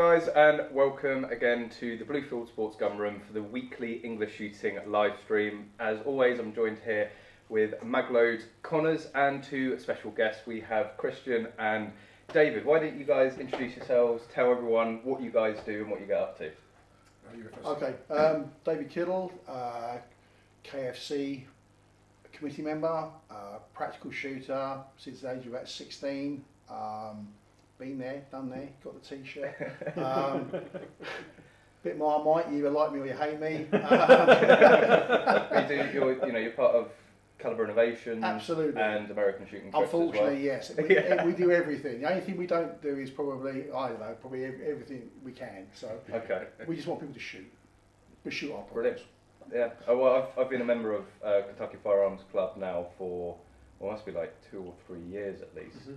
guys, and welcome again to the Bluefield Sports Gun Room for the weekly English shooting live stream. As always, I'm joined here with Magload Connors and two special guests. We have Christian and David. Why don't you guys introduce yourselves, tell everyone what you guys do and what you get up to? Okay, David Kittle, KFC committee member, practical shooter since the age of about 16. Been there, done there, got the t-shirt. Bit Marmite, you either like me or you hate me. You're part of Calibre Innovations. Absolutely. And American Shooting Trips. Unfortunately, as well. Yes. We do everything. The only thing we don't do is probably, I don't know, probably everything we can. So okay. We just want people to shoot. We shoot our products. Brilliant. Yeah. Oh, well, I've been a member of Kentucky Firearms Club now for, well, must be like 2 or 3 years at least. Mm-hmm.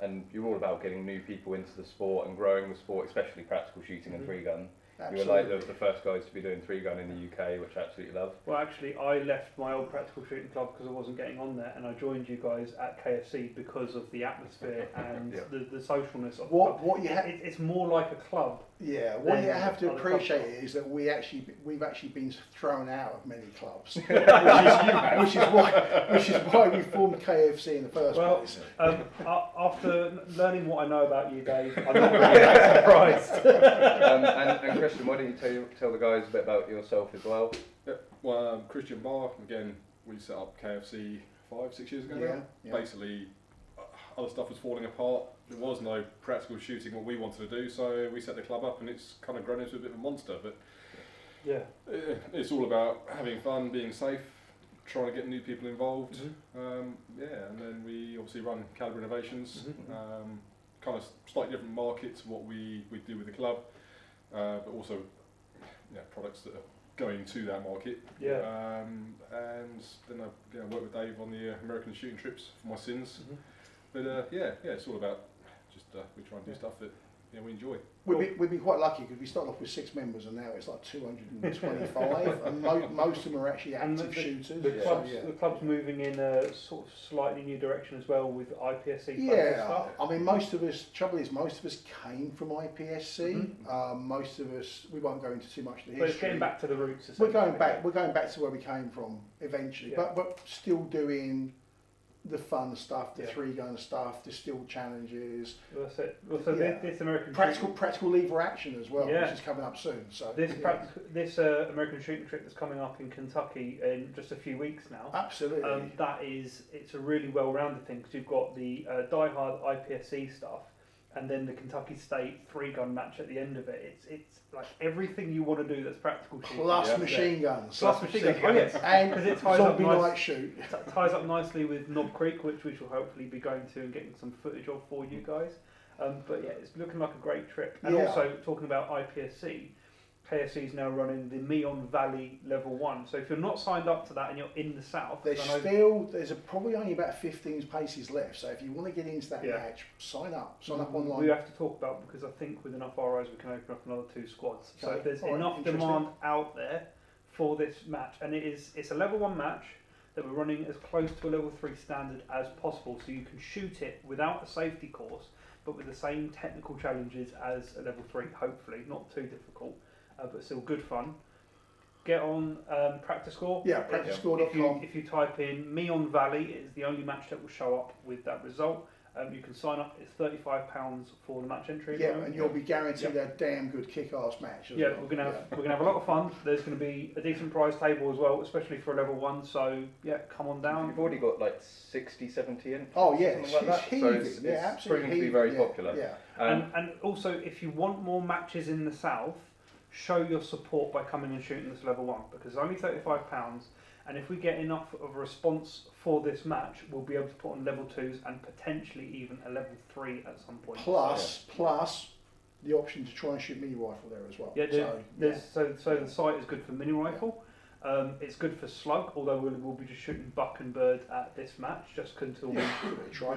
And you're all about getting new people into the sport and growing the sport, especially practical shooting and 3-gun. You were like the first guys to be doing 3-gun in the UK, which I absolutely love. Well, actually, I left my old practical shooting club because I wasn't getting on there, and I joined you guys at KFC because of the atmosphere and the socialness of the club. It's more like a club. Yeah, what you have to appreciate is that we've actually been thrown out of many clubs, which is why we formed KFC in the first place. After learning what I know about you, Dave, I'm not really that surprised. And Christian, why don't you tell the guys a bit about yourself as well? Yeah, well, Christian Barr, again, we set up KFC 5-6 years ago now. Yeah. Basically, other stuff was falling apart. There was no practical shooting what we wanted to do, so we set the club up and it's kind of grown into a bit of a monster. But yeah, it's all about having fun, being safe, trying to get new people involved. Mm-hmm. And then we obviously run Calibre Innovations, kind of slightly different market to what we do with the club. But also products that are going to that market. Yeah. And then I work with Dave on the American Shooting Trips for my sins. Mm-hmm. But it's all about just we try and do stuff that we enjoy. We've been quite lucky because we started off with 6 members and now it's like 225, and most of them are actually active shooters. The club's moving in a sort of slightly new direction as well with IPSC stuff. I mean, most of us came from IPSC. Mm-hmm. Most of us, we won't go into too much of the history. But it's getting back to the roots. We're going back to where we came from eventually, but still doing the fun stuff, the 3-gun stuff, the still challenges. Well, that's it. Well, so this American practical lever action as well, which is coming up soon. So this American Shooting Trip that's coming up in Kentucky in just a few weeks now. Absolutely. It's a really well-rounded thing because you've got the die-hard IPSC stuff, and then the Kentucky State 3-gun match at the end of it. It's like everything you want to do that's practical shooting. Plus machine guns. Plus machine guns. Oh yes, and because it ties up night shoot. It ties up nicely with Knob Creek, which we shall hopefully be going to and getting some footage of for you guys. But yeah, it's looking like a great trip. And also talking about IPSC. KFC is now running the Meon Valley Level 1. So if you're not signed up to that and you're in the south, there's probably only about 15 places left. So if you want to get into that match, sign up online. We have to talk about, because I think with enough ROs we can open up another 2 squads. Okay. So if there's enough demand out there for this match, and it's a Level 1 match that we're running as close to a Level 3 standard as possible, so you can shoot it without a safety course, but with the same technical challenges as a Level 3, hopefully, not too difficult. But still good fun. Get on PracticeScore. Yeah, PracticeScore.com. If you type in Meon Valley, it is the only match that will show up with that result. You can sign up. It's £35 for the match entry. Yeah, and you'll be guaranteed a damn good kick-ass match. We're gonna have a lot of fun. There's going to be a decent prize table as well, especially for a Level 1. So come on down. You've already got like 60, 70 in. Oh yeah, something like that. So it's proving to be very popular. Yeah. And also, if you want more matches in the south, show your support by coming and shooting this Level 1, because it's only £35, and if we get enough of a response for this match, we'll be able to put on Level 2s and potentially even a Level 3 at some point. Plus the option to try and shoot mini rifle there as well. So the site is good for mini rifle. It's good for slug, although we'll be just shooting buck and bird at this match, just until we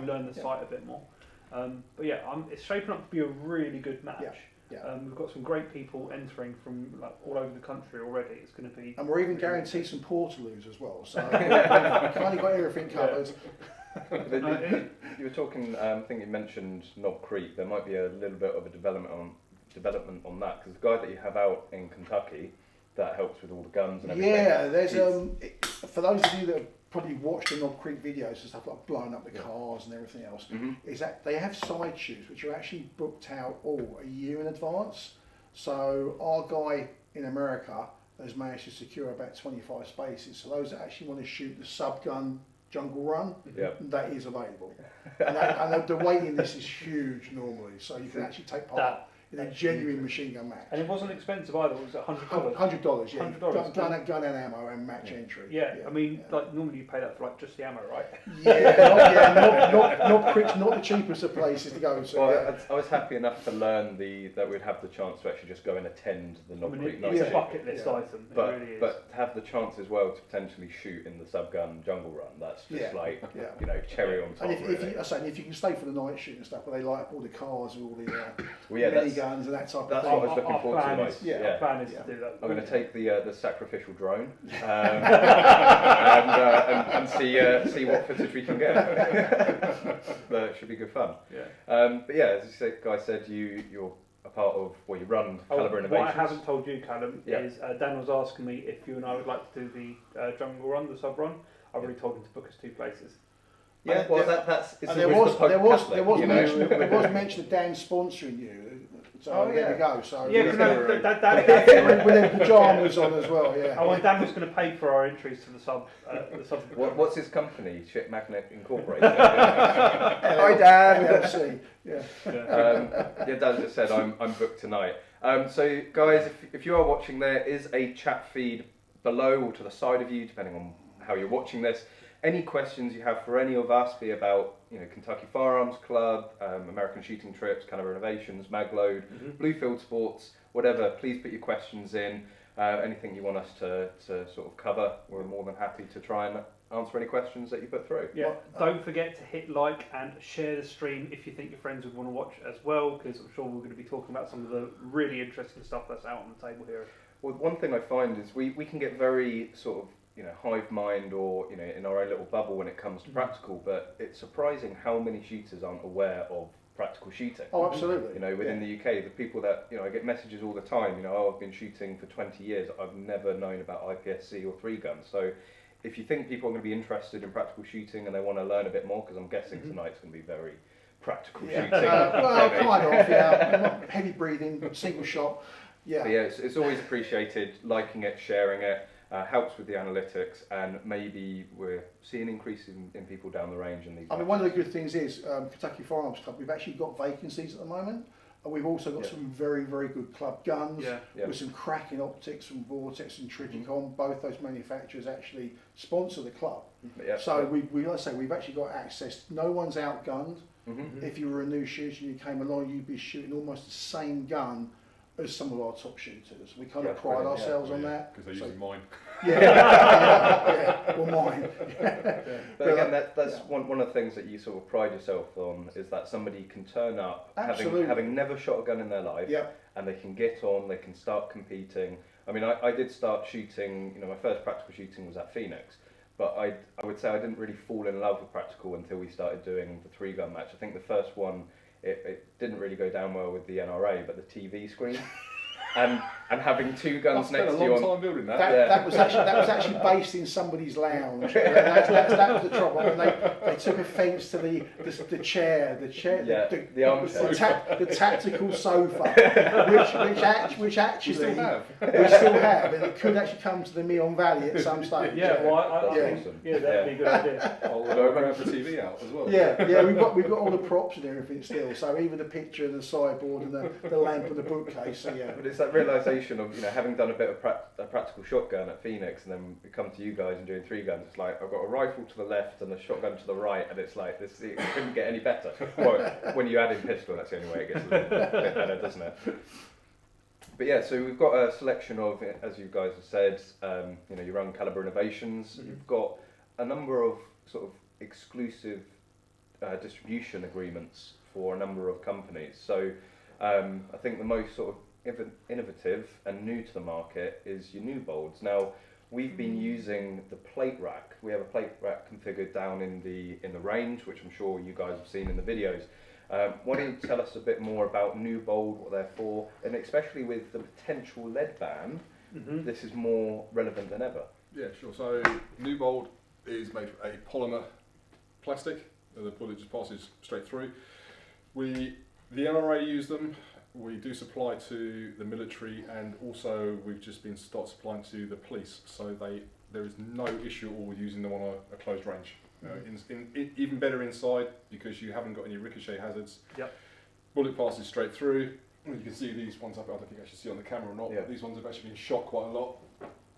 learn the site a bit more. But it's shaping up to be a really good match. We've got some great people entering from all over the country already. It's going to be, and we're even guaranteed some Portaloos as well. So we've kind of got everything covered. You were talking. I think you mentioned Knob Creek. There might be a little bit of a development development on that? Because the guy that you have out in Kentucky, that helps with all the guns and everything. Yeah, there's for those of you that have probably watched the Knob Creek videos and stuff like blowing up the cars and everything else, is that they have side shoots which are actually booked out a year in advance. So our guy in America has managed to secure about 25 spaces. So those that actually want to shoot the sub-gun jungle run, that is available. And the waiting list is huge normally, so you can actually take part in a genuine machine gun match. And it wasn't expensive either, was it $100? $100, yeah. $100. Gun and ammo and match entry. Yeah, I mean, like normally you pay that for like just the ammo, right? Not the cheapest of places to go to. Well, I was happy enough to learn that we'd have the chance to actually just go and attend the Knob Creek night. It's a bucket list item, it really is. But have the chance as well to potentially shoot in the sub-gun jungle run, that's just cherry on top. And if you can stay for the night shoot and stuff, where they light up all the cars and all the guns and that type of thing. That's what I was looking forward to. Our plan is to do that. I'm going to take the sacrificial drone and see what footage we can get. But it should be good fun. But yeah, as you guys said, you're a part of, you run Calibre Innovations. What I haven't told you, Callum, is Dan was asking me if you and I would like to do the jungle run, the sub run. I've already told him to book us 2 places. Yeah, well, that's there was mention of Dan sponsoring you. So there we go. So with their pajamas on as well. Yeah. Oh, and Dan was going to pay for our entries to the sub. What's his company? Ship Magnet Incorporated. Hi Dan. LLC. Dan just said I'm booked tonight. So guys, if you are watching, there is a chat feed below or to the side of you, depending on how you're watching this. Any questions you have for any of us, be about Kentucky Firearms Club, American Shooting Trips, Calibre Innovations, Magload, Bluefield Sports, whatever, please put your questions in. Anything you want us to sort of cover, we're more than happy to try and answer any questions that you put through. Yeah, don't forget to hit like and share the stream if you think your friends would want to watch as well, because I'm sure we're going to be talking about some of the really interesting stuff that's out on the table here. Well, one thing I find is we can get very sort of hive mind or in our own little bubble when it comes to practical, but it's surprising how many shooters aren't aware of practical shooting. Oh, absolutely. Within the UK, the people that I get messages all the time. I've been shooting for 20 years. I've never known about IPSC or 3 guns. So, if you think people are going to be interested in practical shooting and they want to learn a bit more, because I'm guessing tonight's going to be very practical shooting. Well, kind of. Yeah, heavy breathing, single shot. Yeah. But yeah, it's always appreciated. Liking it, sharing it. Helps with the analytics, and maybe we're seeing an increase in people down the range in these. I mean, one of the good things is Kentucky Firearms Club. We've actually got vacancies at the moment, and we've also got some very, very good club guns with some cracking optics from Vortex and Triticon. Both those manufacturers actually sponsor the club. So we've actually got access. No one's outgunned. If you were a new shooter and you came along, you'd be shooting almost the same gun as some of our top shooters. We kind of pride ourselves on that. Because they're using mine. Or mine. But again, that's one of the things that you sort of pride yourself on, is that somebody can turn up having never shot a gun in their life, and they can get on, they can start competing. I mean, I did start shooting, my first practical shooting was at Phoenix, but I would say I didn't really fall in love with practical until we started doing the 3-gun match. I think the first one, it didn't really go down well with the NRA, but the TV screen and having 2 guns next to you. I spent a long time building that. That was actually based in somebody's lounge. That was the trouble. And they took offence to the chair, the armchair, the tactical sofa, which actually we still have, and it could actually come to the Meon Valley at some stage. Yeah, well, I think that'd be a good idea. I'll have the TV out as well. Yeah, we've got all the props and everything still. So even the picture and the sideboard and the lamp and the bookcase. So yeah. But it's that realisation of having done a bit of a practical shotgun at Phoenix, and then we come to you guys and doing 3 guns. It's like I've got a rifle to the left and a shotgun to the right, and it's like this. It couldn't get any better. Well, when you add in pistol, that's the only way it gets a little bit better, doesn't it? But yeah, so we've got a selection of, as you guys have said, you run Calibre Innovations. You've got a number of sort of exclusive distribution agreements for a number of companies. So I think the most sort of innovative and new to the market is your Newbolds. Now, we've been using the plate rack. We have a plate rack configured down in the range, which I'm sure you guys have seen in the videos. Why don't you tell us a bit more about Newbold, what they're for, and especially with the potential lead ban, this is more relevant than ever. Yeah, sure. So Newbold is made of a polymer plastic. The bullet just passes straight through. The NRA use them. We do supply to the military, and also we've just been start supplying to the police. So there is no issue at all with using them on a closed range. Even better inside, because you haven't got any ricochet hazards. Yep. Bullet passes straight through. You can see these ones up. I don't think you actually see on the camera or not. Yeah. But these ones have actually been shot quite a lot.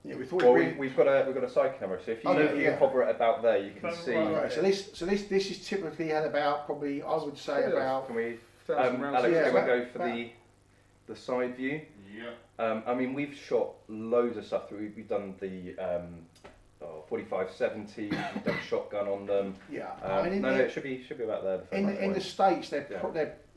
Yeah, we thought we've got a side camera, so if you hover it about there, you can see. Right, so this is typically at about probably, I would say about. Can we, 1,000 rounds. Alex, Yeah, can we go about- for the side view? Yeah. I mean, we've shot loads of stuff. We've done the 45-70. We've done shotgun on them. Yeah, it should be about there. In the States,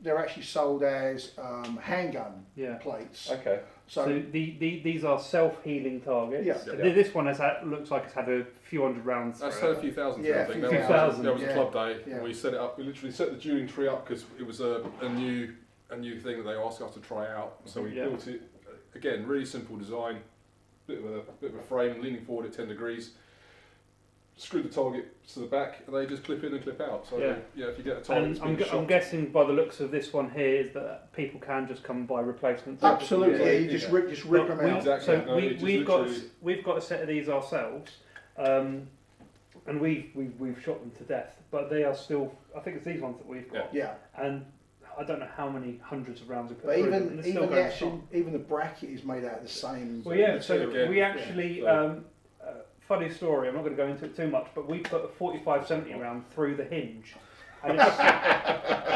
they're actually sold as handgun Yeah. plates. Okay. So these are self-healing targets. Yeah. This one looks like it's had a few hundred rounds. That's through had a few thousand. Yeah, I think. a few That thousand, was yeah. a club day. Yeah. And we set it up. We literally set the dueling tree up because it was a new thing that they asked us to try out. So we built it. Again, really simple design. Bit of a frame, leaning forward at 10 degrees. Screw the target to the back, and they just clip in and clip out. So yeah, if you get a target, I'm guessing by the looks of this one here is that people can just come and buy replacements. Absolutely, Yeah, you just rip them out. Exactly. So No, it just we've got a set of these ourselves, and we've shot them to death. But they are still. I think it's these ones that we've got. Yeah. And I don't know how many hundreds of rounds we put But through them, and it's still going strong. even the bracket is made out of the same. Well, yeah. So Again, we actually. Funny story, I'm not going to go into it too much, but we put a 45-70 round through the hinge, and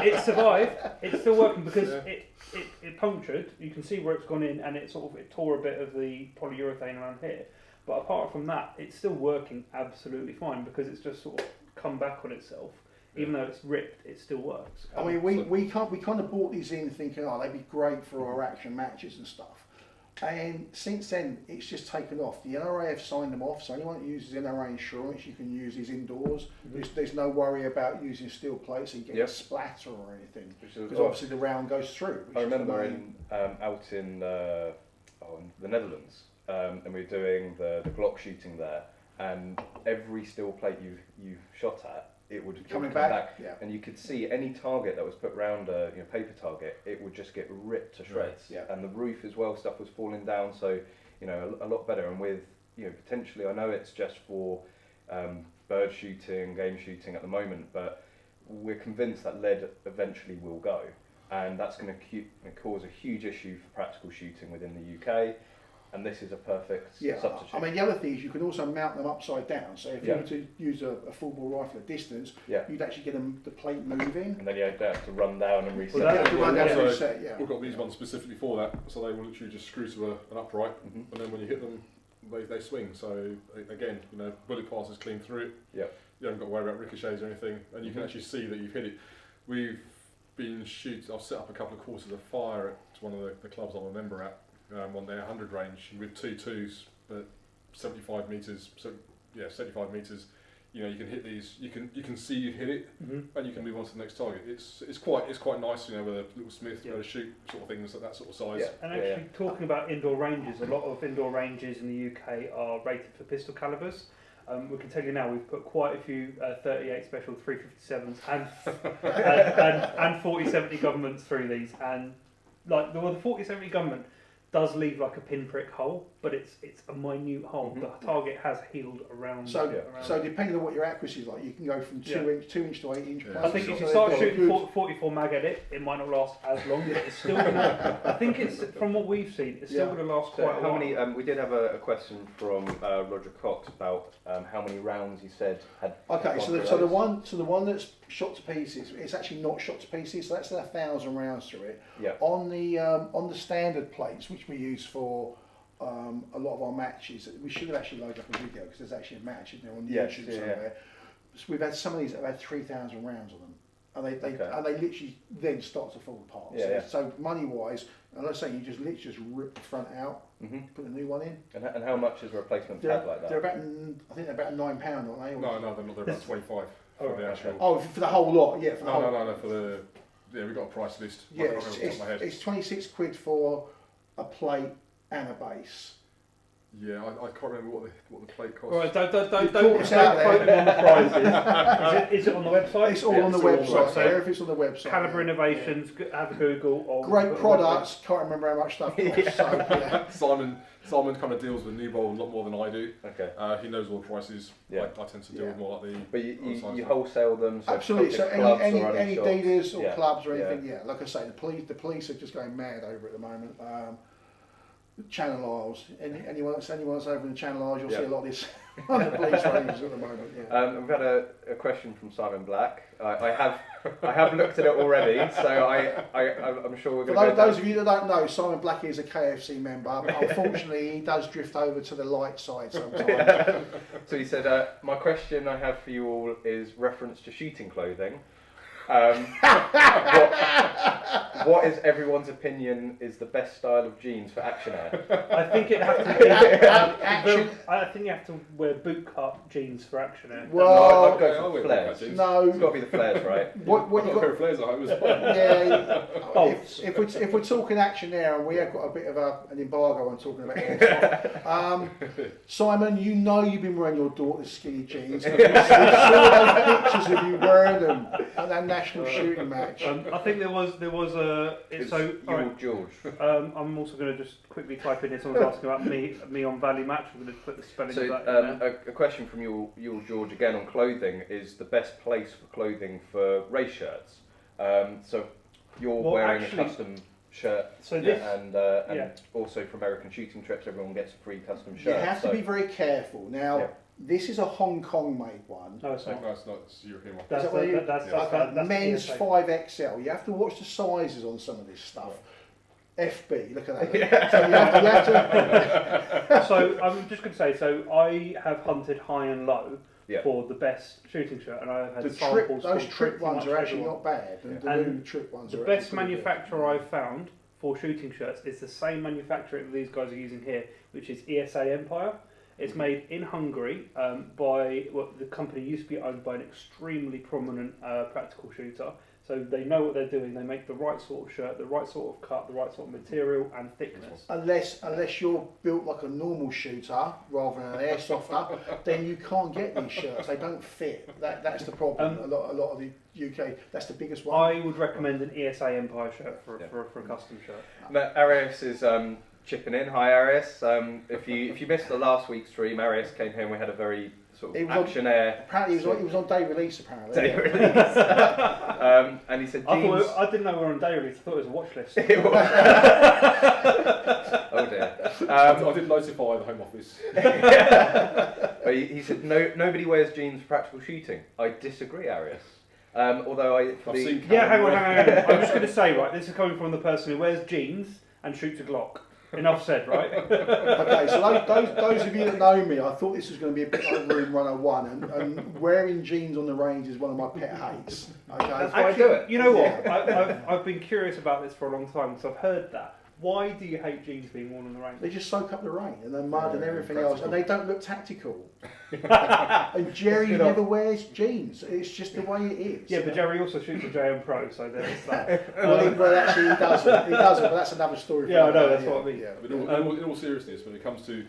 it survived. It's still working because it punctured. You can see where it's gone in, and it tore a bit of the polyurethane around here. But apart from that, it's still working absolutely fine because it's just sort of come back on itself. Even though it's ripped, it still works. I mean, we kind of bought these in thinking, oh, they'd be great for our action matches and stuff. And since then, it's just taken off. The NRA have signed them off, so anyone that uses NRA insurance, you can use these indoors. There's no worry about using steel plates, so you get a splatter or anything. Because obviously the round goes through. I remember out in the Netherlands, and we were doing the Glock shooting there, and every steel plate you've shot at, it would come back, and you could see any target that was put round a paper target, it would just get ripped to shreds. Yeah. And the roof as well, stuff was falling down, so a lot better. And with potentially, I know it's just for bird shooting, game shooting at the moment, but we're convinced that lead eventually will go, and that's going to cause a huge issue for practical shooting within the UK. And this is a perfect substitute. I mean, the other thing is you can also mount them upside down. So if you were to use a full bore rifle at distance, you'd actually get the plate moving. And then you don't have to run down and reset. We've got these ones specifically for that, so they will literally just screw to an upright, and then when you hit them, they swing. So again, bullet passes clean through it. Yeah. You haven't got to worry about ricochets or anything, and you can actually see that you've hit it. We've been I've set up a couple of courses of fire at one of the clubs I'm a member at. On their 100 range with 2 2s, but 75 meters. So 75 meters. You can hit these. You can see you hit it, and you can move on to the next target. It's quite nice. With a little Smith, shoot sort of things at that sort of size. Yeah. And actually, talking about indoor ranges, a lot of indoor ranges in the UK are rated for pistol calibers. We can tell you now we've put quite a few 38 special 357s and 40-70 governments through these, and like the 40-70 government does leave like a pinprick hole, but it's a minute hole. The target has healed around. So depending on what your accuracy is like, you can go from 2 inch to 8 inch. I think if you start shooting 44 mag at it might not last as long, but it's still gonna, I think it's, from what we've seen, it's still going to last quite a while. How many? We did have a question from Roger Cox about how many rounds he said had. Okay, so the one that's shot to pieces, it's actually not shot to pieces. So that's 1,000 rounds through it. Yeah. On the standard plates, which we use for a lot of our matches, we should have actually loaded up a video because there's actually a match in there on YouTube somewhere. So we've had some of these that have had 3,000 rounds on them, and they literally then start to fall apart. So money wise, and let's say you just literally rip the front out, put a new one in. And how much is a replacement pad like that? They're about, I think they're about £9, aren't they? No, they're not. They're about 25 for the actual. Oh, for the whole lot, yeah. For the no, for the. Yeah, we've got a price list. Yeah, it's 26 quid for a plate and a base. Yeah, I can't remember what the plate costs. All right, don't quote there. them on the prices. Is it on the website? It's all on the website. Everything's on the website. Calibre Innovations, have a Google. Or great products. Can't remember how much stuff costs. So, Simon kind of deals with Newbold a lot more than I do. Okay. He knows all the prices. I tend to deal with more like the. But you wholesale them. So absolutely. So any dealers or yeah. clubs or anything. Yeah. Like I say, the police are just going mad over it at the moment. Channel Isles. Anyone that's over in the Channel Isles, you'll see a lot of this on the police ranges at the moment. Yeah. We've had a question from Simon Black. I have looked at it already, so I'm sure we're going to. For those of you that don't know, Simon Black is a KFC member, but unfortunately he does drift over to the light side sometimes. So he said, "My question I have for you all is reference to shooting clothing. What is everyone's opinion is the best style of jeans for action air?" I think it has to be action. I think you have to wear boot cut jeans for action air. Well, I'd go for flares. No, it's got to be the flares, right? What you got? A pair of flares at home as well. Yeah. If we're talking action air, and we have got a bit of an embargo on talking about air, Simon, you know you've been wearing your daughter's skinny jeans. We saw those pictures of you wearing them at that national shooting match. I think there was a. George. I'm also going to just quickly type in here. Someone's asking about me on Valley Match. I'm going to put the spelling of that in there. A question from you, George, again on clothing, is the best place for clothing for race shirts. So you're wearing a custom shirt, and also for American shooting trips, everyone gets a free custom shirt. You have to be very careful. Now, this is a Hong Kong made one. No, it's not. No, it's not. It's a European one. That's men's 5XL. You have to watch the sizes on some of this stuff. FB, look at that. So you have to. So I'm just going to say, so I have hunted high and low for the best shooting shirt, and I've had samples. Those trip ones are actually not bad. And the trip ones the are best manufacturer I've found for shooting shirts is the same manufacturer that these guys are using here, which is ESA Empire. It's made in Hungary by the company used to be owned by an extremely prominent practical shooter. So they know what they're doing. They make the right sort of shirt, the right sort of cut, the right sort of material and thickness. Unless you're built like a normal shooter rather than an airsofter, then you can't get these shirts. They don't fit. That's the problem. A lot of the UK. That's the biggest one. I would recommend an ESA Empire shirt for a custom shirt. Now, Arius is chipping in. Hi, Arius. If you missed the last week's stream, Arius came here and we had a very sort of action air. Apparently, he was on day release. Day release. And he said, jeans. I didn't know we were on day release. I thought it was a watch list. It was. Oh dear. I did notify the Home Office. But he said, nobody wears jeans for practical shooting. I disagree, Arius. Although hang on. I'm just going to say, right, this is coming from the person who wears jeans and shoots a Glock. Enough said, right? Okay, so those of you that know me, I thought this was going to be a bit like Room 101, and wearing jeans on the range is one of my pet hates. Okay, that's why I do it. You know what? I've been curious about this for a long time because I've heard that. Why do you hate jeans being worn on the range? They just soak up the rain and the mud and everything else, and they don't look tactical. And Jerry never wears jeans. It's just the way it is. Yeah, but Jerry also shoots a JM Pro, so there's that. Well, actually, he doesn't. He doesn't, but that's another story. Yeah, I know. That's what I mean. Yeah. But in all seriousness, when it comes to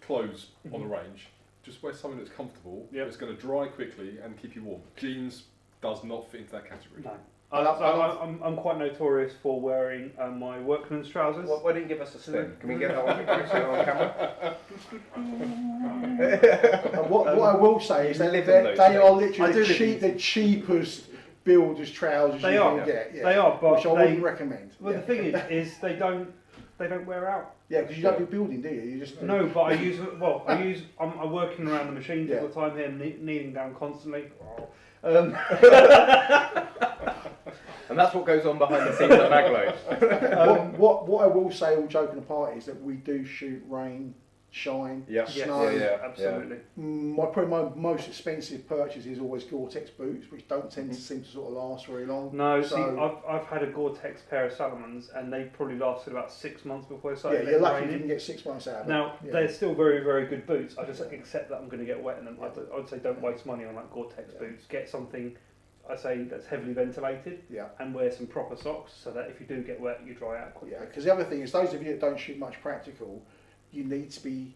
clothes on the range, just wear something that's comfortable. It's going to dry quickly and keep you warm. Jeans does not fit into that category. No. I'm quite notorious for wearing my workman's trousers. Why don't you give us a spin? Can we get that on camera? What I will say is that they are literally the cheapest builder's trousers you can get. Yeah. They are, but which I wouldn't recommend. Well, the thing is they don't wear out. Yeah, because you don't do building, do you? You just no, but I'm working around the machines all the time here, kneeling down constantly. And that's what goes on behind the scenes at Maglow. What I will say, all joking apart, is that we do shoot rain shine, Yeah. snow. Yeah. Absolutely. Probably my most expensive purchase is always Gore-Tex boots, which don't tend to seem to sort of last very long. No, so, see, I've had a Gore-Tex pair of Salomons, and they probably lasted about 6 months before they started. Yeah, you're lucky if raining. you can get 6 months out of it. Now, Yeah. they're still very, very good boots. I just accept that I'm going to get wet in them. I would say don't waste money on like Gore-Tex boots. Get something, I say, that's heavily ventilated, and wear some proper socks so that if you do get wet, you dry out quickly. Yeah, because the other thing is, those of you that don't shoot much practical, you need to be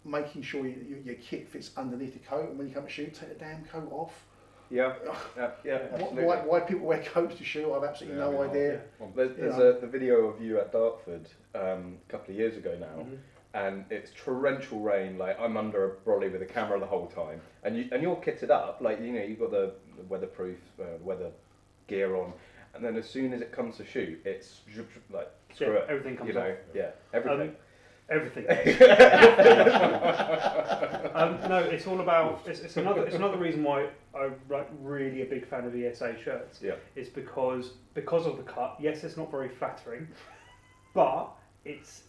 making sure your kit fits underneath the coat, and when you come to shoot, take the damn coat off. Yeah, absolutely. Why people wear coats to shoot, I've absolutely no idea. There's the video of you at Dartford a couple of years ago now, and it's torrential rain. Like I'm under a brolly with a camera the whole time, and you're kitted up, like you've got the weatherproof weather gear on, and then as soon as it comes to shoot, it's like screw it, everything comes off. Everything. Everything. No, it's all about. It's another reason why I'm like really a big fan of ESA shirts. Yeah. It's because of the cut. Yes, it's not very flattering, but it's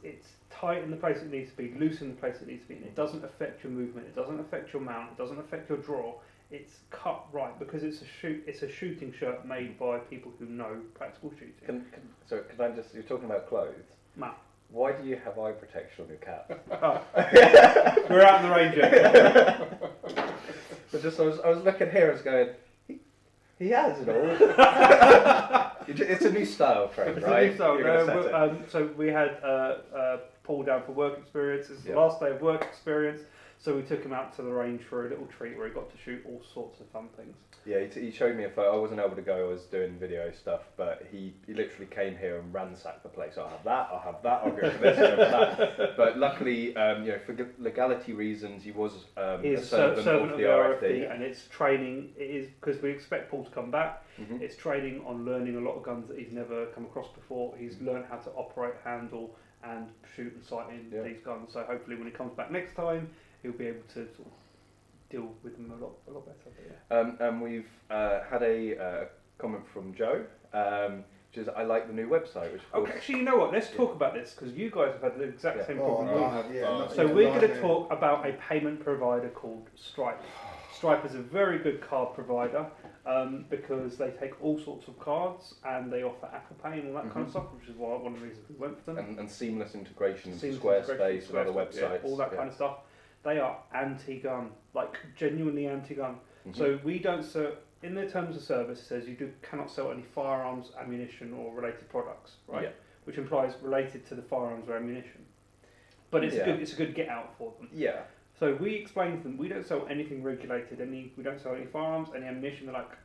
tight in the place it needs to be, loose in the place it needs to be, and it doesn't affect your movement. It doesn't affect your mount. It doesn't affect your draw. It's cut right because it's a shooting shirt made by people who know practical shooting. Can I just? You're talking about clothes. Matt. Why do you have eye protection on your cap? We're out in the range yet. But just I was looking here, I was going, he has it all. It's a new style frame, right? So we had Paul down for work experience. It's the last day of work experience. So we took him out to the range for a little treat where he got to shoot all sorts of fun things. Yeah, he showed me a photo. I wasn't able to go, I was doing video stuff, but he literally came here and ransacked the place. I'll have that, I'll go for this, I'll have that. But luckily, for legality reasons, he was a servant of the RFD. And it's training, it is because we expect Paul to come back. It's training on learning a lot of guns that he's never come across before. He's learned how to operate, handle, and shoot and sight in these guns. So hopefully when he comes back next time, he'll be able to sort of deal with them a lot better. And we've had a comment from Joe, which is, I like the new website. Which actually, you know what? Let's talk about this because you guys have had the exact same problem. So we're going to talk about a payment provider called Stripe. Stripe is a very good card provider because they take all sorts of cards and they offer Apple Pay and all that kind of stuff, which is one of the reasons we went for them. And seamless integration into Squarespace and other websites. All that kind of stuff. They are anti-gun, like genuinely anti-gun. So we don't sell, in their terms of service, it says you cannot sell any firearms, ammunition or related products, right? Yeah. Which implies related to the firearms or ammunition. But it's a good get out for them. Yeah. So we explained to them, we don't sell anything regulated, we don't sell any firearms, any ammunition. They're like,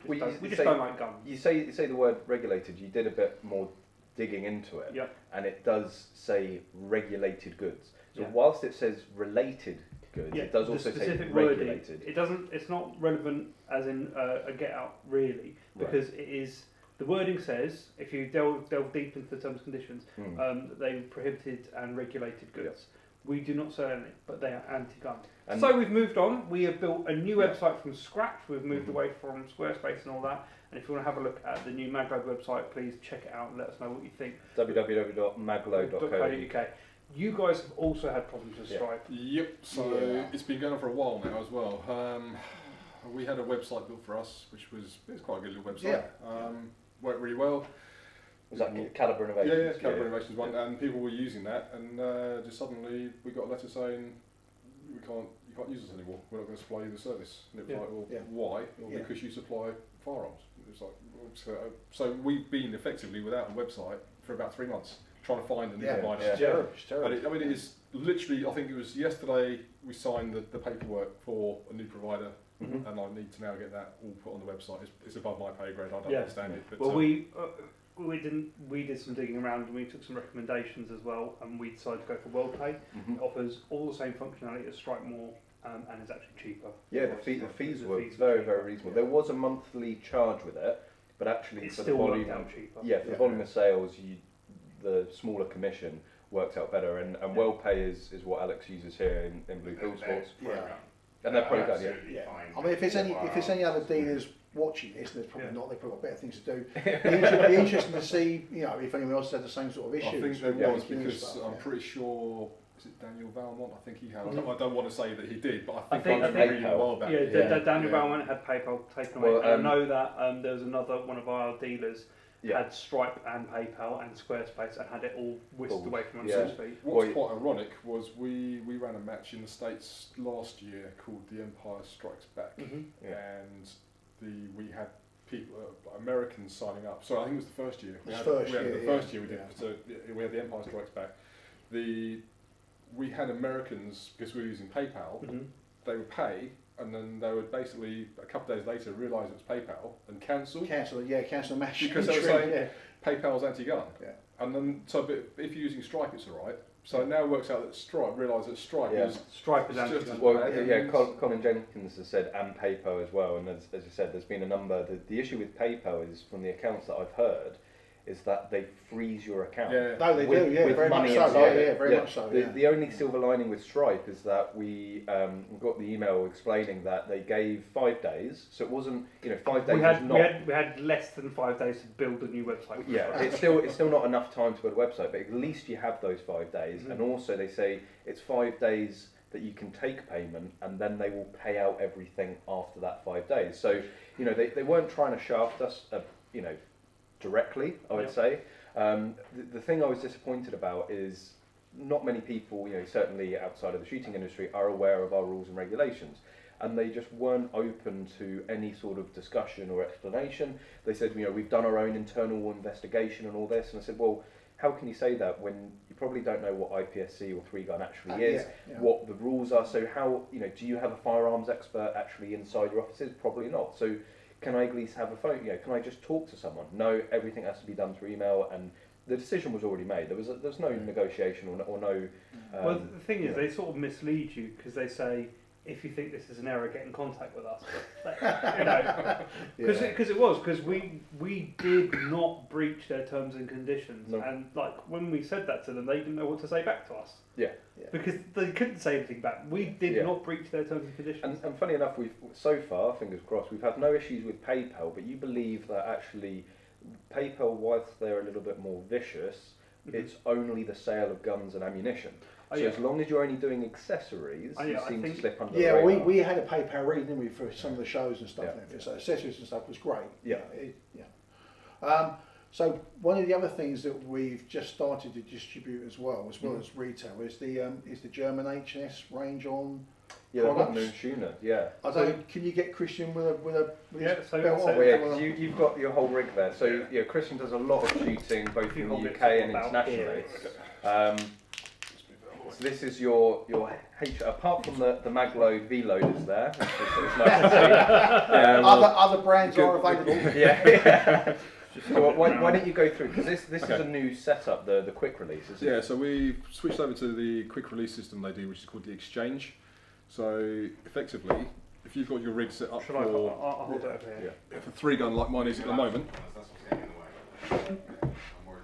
we just don't like guns. You say the word regulated, you did a bit more digging into it. Yeah. And it does say regulated goods. So whilst it says related goods, it does also say regulated. It doesn't. It's not relevant as in a get out really, because it is. The wording says, if you delve deep into the terms and conditions, that they prohibited and regulated goods. We do not sell any, but they are anti-gun. So we've moved on. We have built a new website from scratch. We've moved away from Squarespace and all that. And if you want to have a look at the new Maglo website, please check it out and let us know what you think. www.maglo.co.uk. You guys have also had problems with Stripe. Yep, so it's been going on for a while now as well. We had a website built for us, which was quite a good little website. Worked really well. Was that Calibre Innovations? Yeah, Calibre Innovations one, and people were using that, and just suddenly we got a letter saying you can't use us anymore. We're not going to supply you the service. And it was like, well, why? Well, because you supply firearms. It was like, so we've been effectively without a website for about 3 months. Trying to find a new provider. It's terrible. And it is literally, I think it was yesterday we signed the paperwork for a new provider, and I need to now get that all put on the website. It's above my pay grade, I don't understand it. But well, we did some digging around and we took some recommendations as well, and we decided to go for WorldPay. It offers all the same functionality as Stripe more, and is actually cheaper. Yeah, the fees were very, very reasonable. There was a monthly charge with it, but actually for the volume, for the volume of sales, the smaller commission works out better, and WellPay is what Alex uses here in Blue Field Sports. And they're probably done, I mean, if there's any other dealers watching this, there's probably not. They've probably got better things to do. It'd be interesting to see, if anyone else had the same sort of issue. I think there was, because I'm pretty sure is it Daniel Valmont? I think he had. I don't want to say that he did, but I I think think a while back. Daniel Valmont had PayPal taken away. And I know that there was another one of our dealers had Stripe and PayPal and Squarespace and had it all whisked away from us. What's quite ironic was we ran a match in the States last year called The Empire Strikes Back, and we had people, Americans signing up. So I think it was the first year. We had the first year we did. So we had The Empire Strikes Back. We had Americans, because we were using PayPal, they would pay, and then they would basically, a couple of days later, realise it was PayPal and cancel the match. Because they were saying PayPal's anti-gun. Yeah. And then, but if you're using Stripe, it's alright. So now it works out that Stripe realise that Stripe is anti-gun. Well, Colin Jenkins has said, and PayPal as well, and as you said, there's been a number. The issue with PayPal is, from the accounts that I've heard, is that they freeze your account. No, they do, very much so. Very much so. The only silver lining with Stripe is that we got the email explaining that they gave 5 days, so it wasn't 5 days. We had less than 5 days to build a new website. It's still not enough time to build a website, but at least you have those 5 days, and also they say it's 5 days that you can take payment, and then they will pay out everything after that 5 days. So they weren't trying to shaft us, directly, I would say. The thing I was disappointed about is not many people, certainly outside of the shooting industry, are aware of our rules and regulations, and they just weren't open to any sort of discussion or explanation. They said, we've done our own internal investigation and all this, and I said, well, how can you say that when you probably don't know what IPSC or 3-gun actually is, what the rules are? So how, do you have a firearms expert actually inside your offices? Probably not. So can I at least have a phone? Can I just talk to someone? No, everything has to be done through email, and the decision was already made. There's no negotiation or no. Well, the thing is, they sort of mislead you because they say, if you think this is an error, get in contact with us. Because we did not breach their terms and conditions, and when we said that to them, they didn't know what to say back to us. Because they couldn't say anything back. We did not breach their terms and conditions. And funny enough, we've so far, fingers crossed, we've had no issues with PayPal. But you believe that actually PayPal, whilst they're a little bit more vicious, it's only the sale of guns and ammunition. So as long as you're only doing accessories, you seem to slip under the radar. We had a PayPal reading, didn't we, for some of the shows and stuff. So accessories and stuff was great. So one of the other things that we've just started to distribute as well as retail, is the German H&S range on products. Höppner Schumann, I don't. Can you get Christian with a belt on? You've got your whole rig there. So Christian does a lot of shooting both in the UK and internationally. So this is your apart from the Magload V-loaders there, which is nice to see. Other brands are available. So why don't you go through, because this is a new setup, the quick release, isn't it? So we switched over to the quick release system they do, which is called the Exchange. So effectively, if you've got your rig set up I'll hold it over here. For 3-gun like mine is at the moment.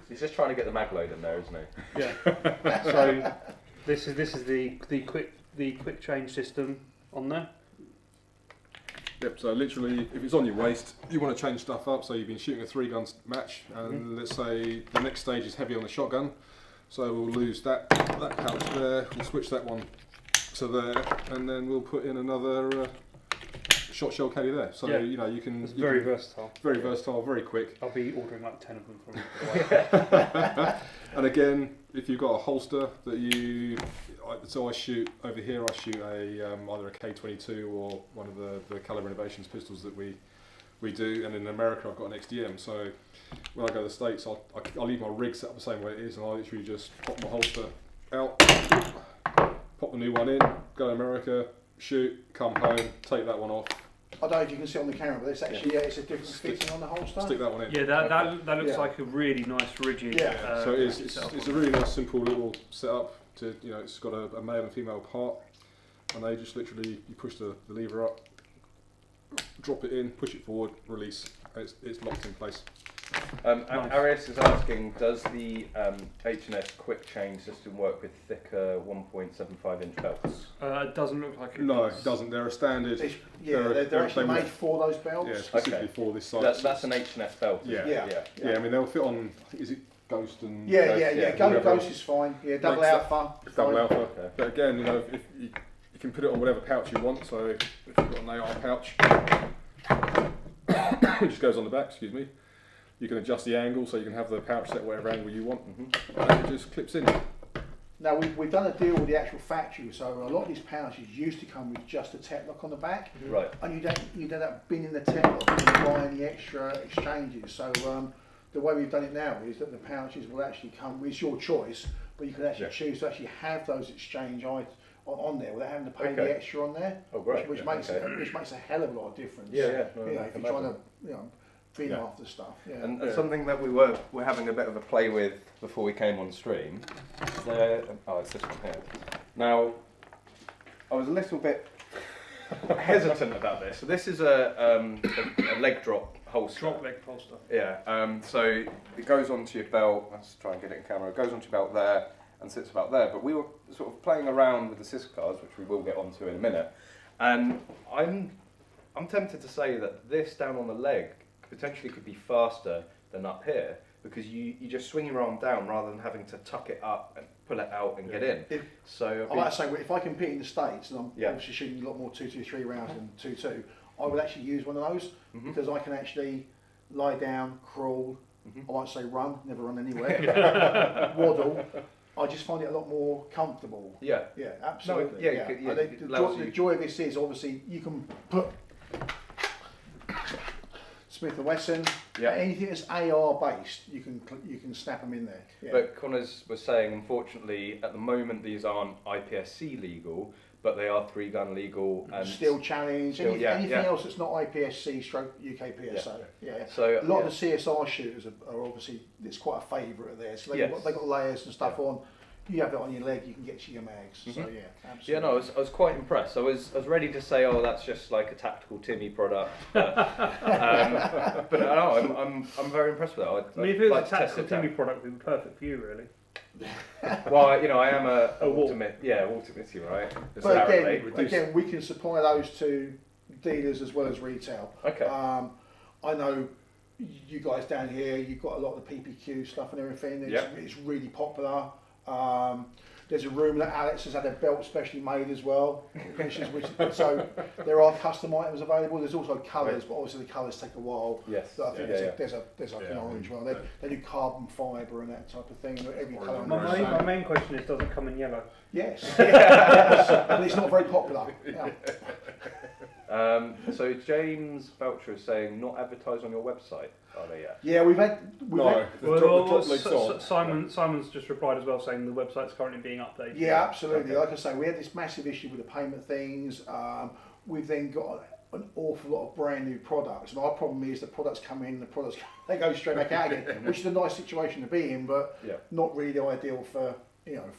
He's just trying to get the Magload in there, isn't he? Yeah. So this is the quick change system on there. Yep, so literally, if it's on your waist, you want to change stuff up. So you've been shooting a 3-gun match, and let's say the next stage is heavy on the shotgun. So we'll lose that pouch there, we'll switch that one to there, and then we'll put in another shot shell caddy there. So you can. It's very versatile. Very versatile, very quick. I'll be ordering like 10 of them from. And again, if you've got a holster that so I shoot over here. I shoot either a K22 or one of the Calibre Innovations pistols that we do. And in America, I've got an XDM. So when I go to the States, I'll leave my rig set up the same way it is, and I literally just pop my holster out, pop the new one in, go to America, shoot, come home, take that one off. I don't know if you can see on the camera, but it's actually it's a different fitting on the holster. Stick that one in. Yeah, that looks like a really nice rigid. So it's a really nice, simple little setup. It's got a male and female part, and they just literally you push the lever up, drop it in, push it forward, release. It's locked in place. Nice. Arias is asking, does the H&S quick change system work with thicker 1.75 inch belts? It doesn't look like it. No, it doesn't. They're a standard. They're actually made for those belts. Yeah, specifically for this size. That's an H&S belt. Yeah. I mean, they'll fit on. Is it Ghost and Ghost is fine. Yeah, double alpha. Double alpha. Okay. But again, you know, if you can put it on whatever pouch you want. So if you've got an AR pouch, it just goes on the back. Excuse me. You can adjust the angle so you can have the pouch set whatever angle you want, and it just clips in. Now we've done a deal with the actual factory, so a lot of these pouches used to come with just a Tetlock on the back, right? And you don't have binning the Tetlock and buying the extra exchanges. So the way we've done it now is that the pouches will actually come. It's your choice, but you can actually choose to actually have those exchange items on there without having to pay the extra on there. Oh, great. Which makes a hell of a lot of difference. Yeah. No, if you're trying to bin after stuff. Yeah. And something that we're having a bit of a play with before we came on stream. It's this one here. Now, I was a little bit hesitant about this. So this is a leg drop holster. Drop leg holster. Yeah. So it goes onto your belt. Let's try and get it in camera. It goes onto your belt there and sits about there. But we were sort of playing around with the CISCARs, which we will get onto in a minute. And I'm tempted to say that this down on the leg potentially could be faster than up here, because you just swing your arm down rather than having to tuck it up and pull it out and get in. So I like to say, if I compete in the States, and I'm obviously shooting a lot more 223 rounds than 22, I would actually use one of those because I can actually lie down, crawl, I might say run, never run anywhere, waddle. I just find it a lot more comfortable. Yeah, absolutely. No, the joy of this is obviously you can put Smith & Wesson, anything that's AR based, you can snap them in there. Yeah. But Connors was saying, unfortunately, at the moment these aren't IPSC legal, but they are 3-gun legal and Steel Challenge. Anything else that's not IPSC stroke UK PSA. Yeah. So a lot of the CSR shooters are obviously, it's quite a favourite of theirs. So they've got layers and stuff on. You have it on your leg, you can get to your mags. So yeah, absolutely. Yeah, no, I was quite impressed. I was ready to say, oh, that's just like a tactical Timmy product, but no, I'm very impressed with that. I mean, if it was a tactical Timmy product, it would be perfect for you, really. Well, you know, I am a ultimate, right? But again, we can supply those to dealers as well as retail. Okay. I know you guys down here, you've got a lot of the PPQ stuff and everything. It's really popular. There's a room that Alex has had a belt specially made as well. So there are custom items available. There's also colours, but obviously the colours take a while. Yes. So I think there's like an orange one. They do carbon fibre and that type of thing. Every colour. My main question is, does it come in yellow? Yes. But it's not very popular. So James Belcher is saying not advertised on your website, are they yet? Yeah, we've had. Simon's just replied as well, saying the website's currently being updated. Yeah, absolutely. Okay. Like I say, we had this massive issue with the payment things. We've then got an awful lot of brand new products, and our problem is the products come in, they go straight back out again, which is a nice situation to be in, but not really ideal for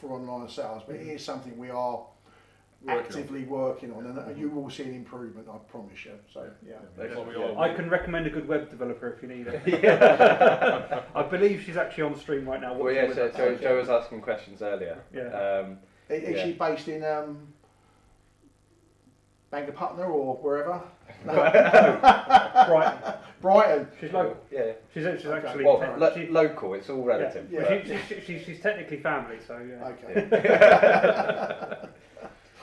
online sales. But it is something we are actively working on, and you will see an improvement, I promise you. So I can recommend a good web developer if you need it. I believe she's actually on the stream right now. Well, Joe was asking questions earlier. Is she based in Bangor or wherever? Brighton. She's local. Yeah. She's actually local. It's all relative. She's technically family, so Okay.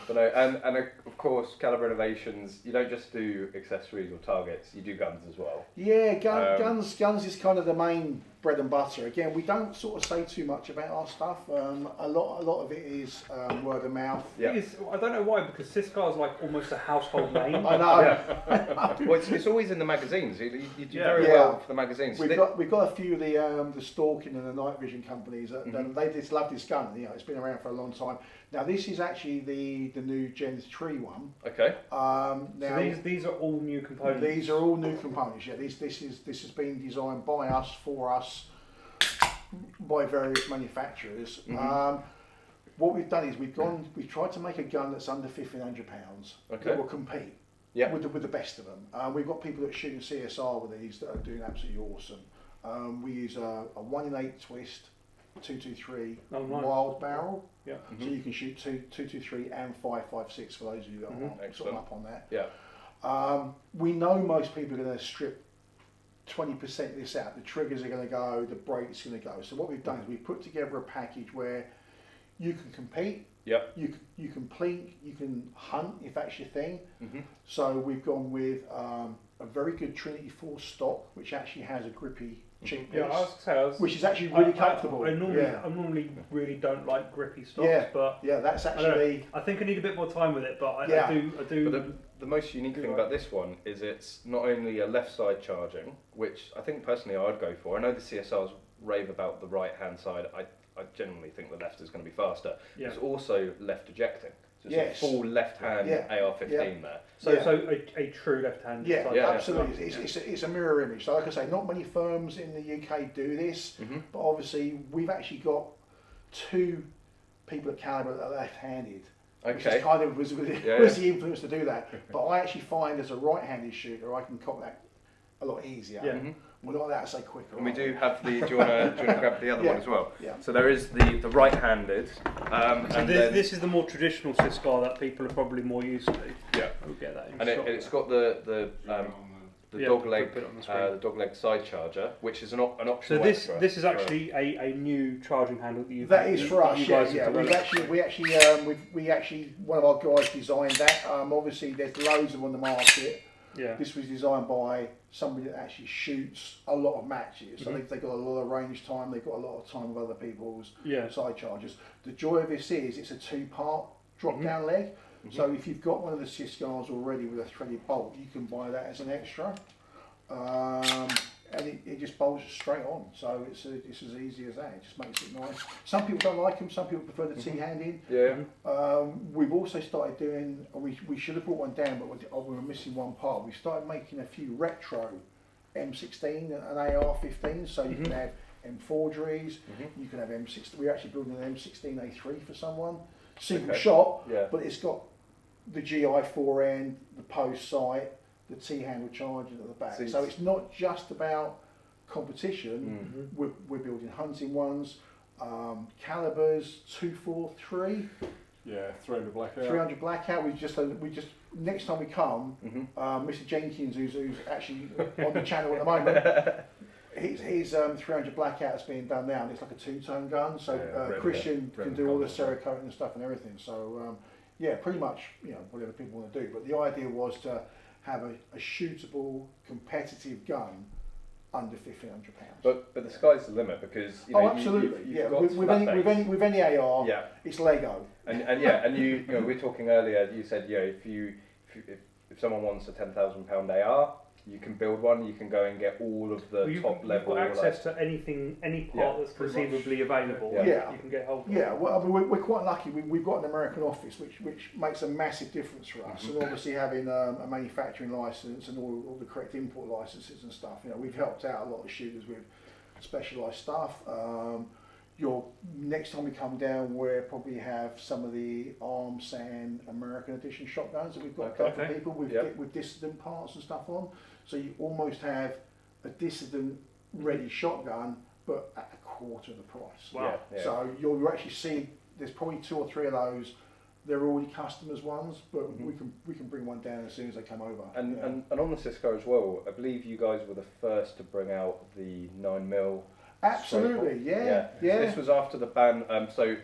But no, and of course, Calibre Innovations, you don't just do accessories or targets, you do guns as well. Yeah, guns is kind of the main bread and butter. Again, we don't sort of say too much about our stuff. A lot of it is word of mouth. Yeah. I don't know why, because CISCAR is like almost a household name. I know. Well, it's always in the magazines. You do very well for the magazines. We've got a few of the stalking and the night vision companies that they just love this gun. You know, it's been around for a long time. Now this is actually the new Gen 3 one. Okay. Now so these are all new components. These are all new components. Yeah. This has been designed by us, for us, by various manufacturers. What we've done is we've tried to make a gun that's under £1,500 that will compete with the best of them. We've got people that are shooting CSR with these that are doing absolutely awesome. We use a 1-in-8 twist 223 wild barrel. Yeah. So you can shoot 223 and 5.56 for those of you that are sort of up on that. Yeah. We know most people are going to strip 20% this out. The triggers are going to go, the brake's going to go. So what we've done is we've put together a package where you can compete, you can plink, you can hunt if that's your thing. So we've gone with a very good Trinity 4 stock, which actually has a grippy cheek piece, which is actually really comfortable. I normally really don't like grippy stocks, but that's actually. I think I need a bit more time with it, but I do. But the most unique thing about this one is it's not only a left side charging, which I think personally I'd go for. I know the CSRs rave about the right hand side. I genuinely think the left is going to be faster. It's also left ejecting. So it's a full left-hand AR-15 there. So a true left-hand. Absolutely. It's a mirror image. So like I say, not many firms in the UK do this, but obviously we've actually got 2 people at Calibre that are left-handed. Which is kind of was the influence to do that. But I actually find as a right-handed shooter, I can cop that a lot easier. We're not allowed to say quicker. And we do have the. Do you want to grab the other one as well? So there is the right-handed. So this is the more traditional CISCAR that people are probably more used to. We'll get that in shot. It's got the dogleg side charger, which is an optional. So this is actually a new charging handle that you've. That is for us. We actually one of our guys designed that. Obviously, there's loads of them on the market. This was designed by somebody that actually shoots a lot of matches. So they've got a lot of range time, they've got a lot of time with other people's side chargers. The joy of this is it's a 2-part drop down leg. So if you've got one of the CISCARs already with a threaded bolt, you can buy that as an extra. And it just bolts straight on. So it's as easy as that. It just makes it nice. Some people don't like them, some people prefer the T-handing. We've also started doing, we should have brought one down, but we were missing one part. We started making a few retro M16 and AR-15, so you can have M4Gs, you can have M16. We're actually building an M16A3 for someone. Single shot, but it's got the GI4 end, the post sight, the T-handle charging at the back. So it's not just about competition. We're building hunting ones, calibers 243. 300 blackout. 300 blackout. We just next time we come, Mr. Jenkins, who's actually on the channel at the moment, his 300 blackout is being done now, and it's like a 2-tone gun. So Christian can do all the Cerakote and stuff and everything. So pretty much whatever people want to do. But the idea was to have a shootable, competitive gun under £1,500. But the sky's the limit, because absolutely, you've got with any AR, it's Lego. And we were talking earlier. You said if someone wants a £10,000 AR, you can build one. You can go and get all of the top level. You've got access to anything, any part that's conceivably available. You can get hold of. Well, I mean, we're quite lucky. We've got an American office, which makes a massive difference for us. And obviously having a manufacturing license and all the correct import licenses and stuff. We've helped out a lot of shooters with specialised stuff. Next time we come down, we'll probably have some of the Arm San American edition shotguns that we've got for people with dissident parts and stuff on. So you almost have a dissident ready shotgun, but at a quarter of the price. Wow. So you'll actually see there's probably 2 or 3 of those. They're already customers ones, but we can bring one down as soon as they come over. And on the CISCAR as well, I believe you guys were the first to bring out the 9mm. Absolutely, yeah. So this was after the ban. So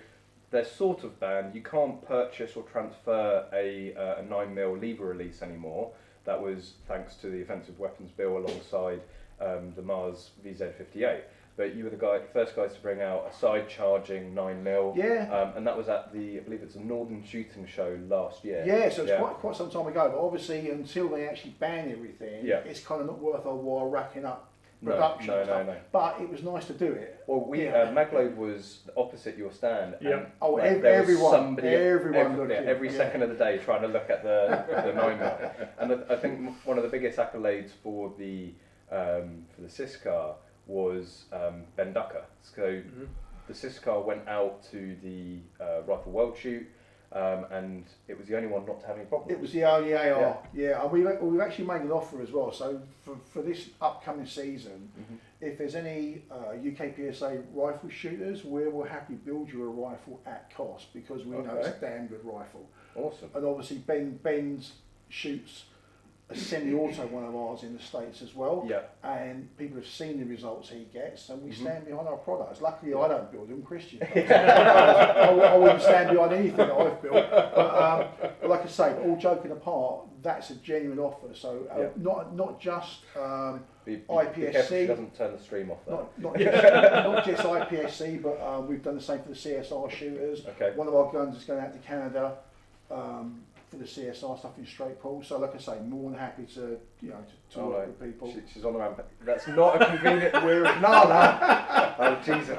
they're sort of banned. You can't purchase or transfer a 9mm lever release anymore. That was thanks to the Offensive Weapons Bill alongside the Mars VZ58. But you were the first guys to bring out a side charging 9mm. And that was at I believe it's a Northern Shooting Show last year. Yeah, so it's quite some time ago. But obviously, until they actually ban everything, it's kind of not worth our while racking up production stuff. But it was nice to do it. Well, Maglode was opposite your stand. And everyone every second of the day trying to look at the 9mm. And I think one of the biggest accolades for the CISCAR was Ben Ducker. So the CISCAR went out to the Rifle World Shoot, and it was the only one not to have any problems. It was the only AR, and we've actually made an offer as well. So for this upcoming season, if there's any UK PSA rifle shooters, we will happily build you a rifle at cost, because we know it's a damn good rifle. Awesome. And obviously Ben shoots a semi-auto one of ours in the States as well. Yeah. And people have seen the results he gets, and we stand behind our products. Luckily, I don't build them, Christian. I wouldn't stand behind anything that I've built. But like I say, all joking apart, that's a genuine offer. So not just IPSC. Doesn't turn the stream off. Not just IPSC, but we've done the same for the CSR shooters. Okay. One of our guns is going out to Canada for the CSR stuff in straight pull. So, like I say, more than happy to work with people. She's on around. That's not a convenient. No. Oh Jesus!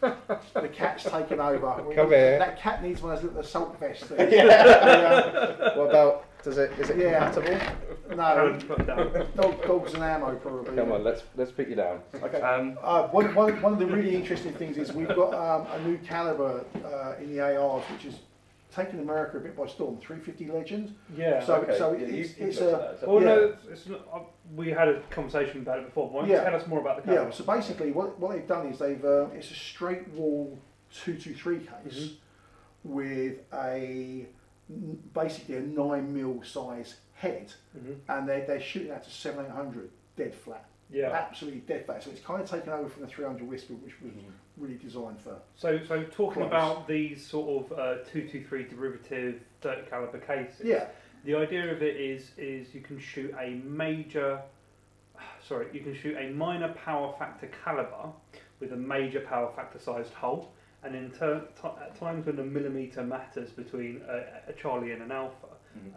The cat's taken over. Come here. That cat needs one of those little assault vests. What about? Is it compatible? No. Dogs and ammo probably. Come on, let's put you down. Okay. One of the really interesting things is we've got a new calibre in the ARs, which is taken America a bit by storm. 350 Legend. Yeah. So it's a. Well, no, it's not, we had a conversation about it before. Why don't you tell us more about the calibre? Yeah. So basically, what they've done is it's a straight wall 223 case with basically a 9mm size head, and they're shooting out to 700-800 dead flat. Yeah. Absolutely dead flat. So it's kind of taken over from the 300 Whisper, which was really designed for. So talking about these sort of 223 derivative 30 caliber cases. Yeah. The idea of it is you can shoot a minor power factor caliber with a major power factor sized hull, and at times when the millimetre matters between a Charlie and an Alpha,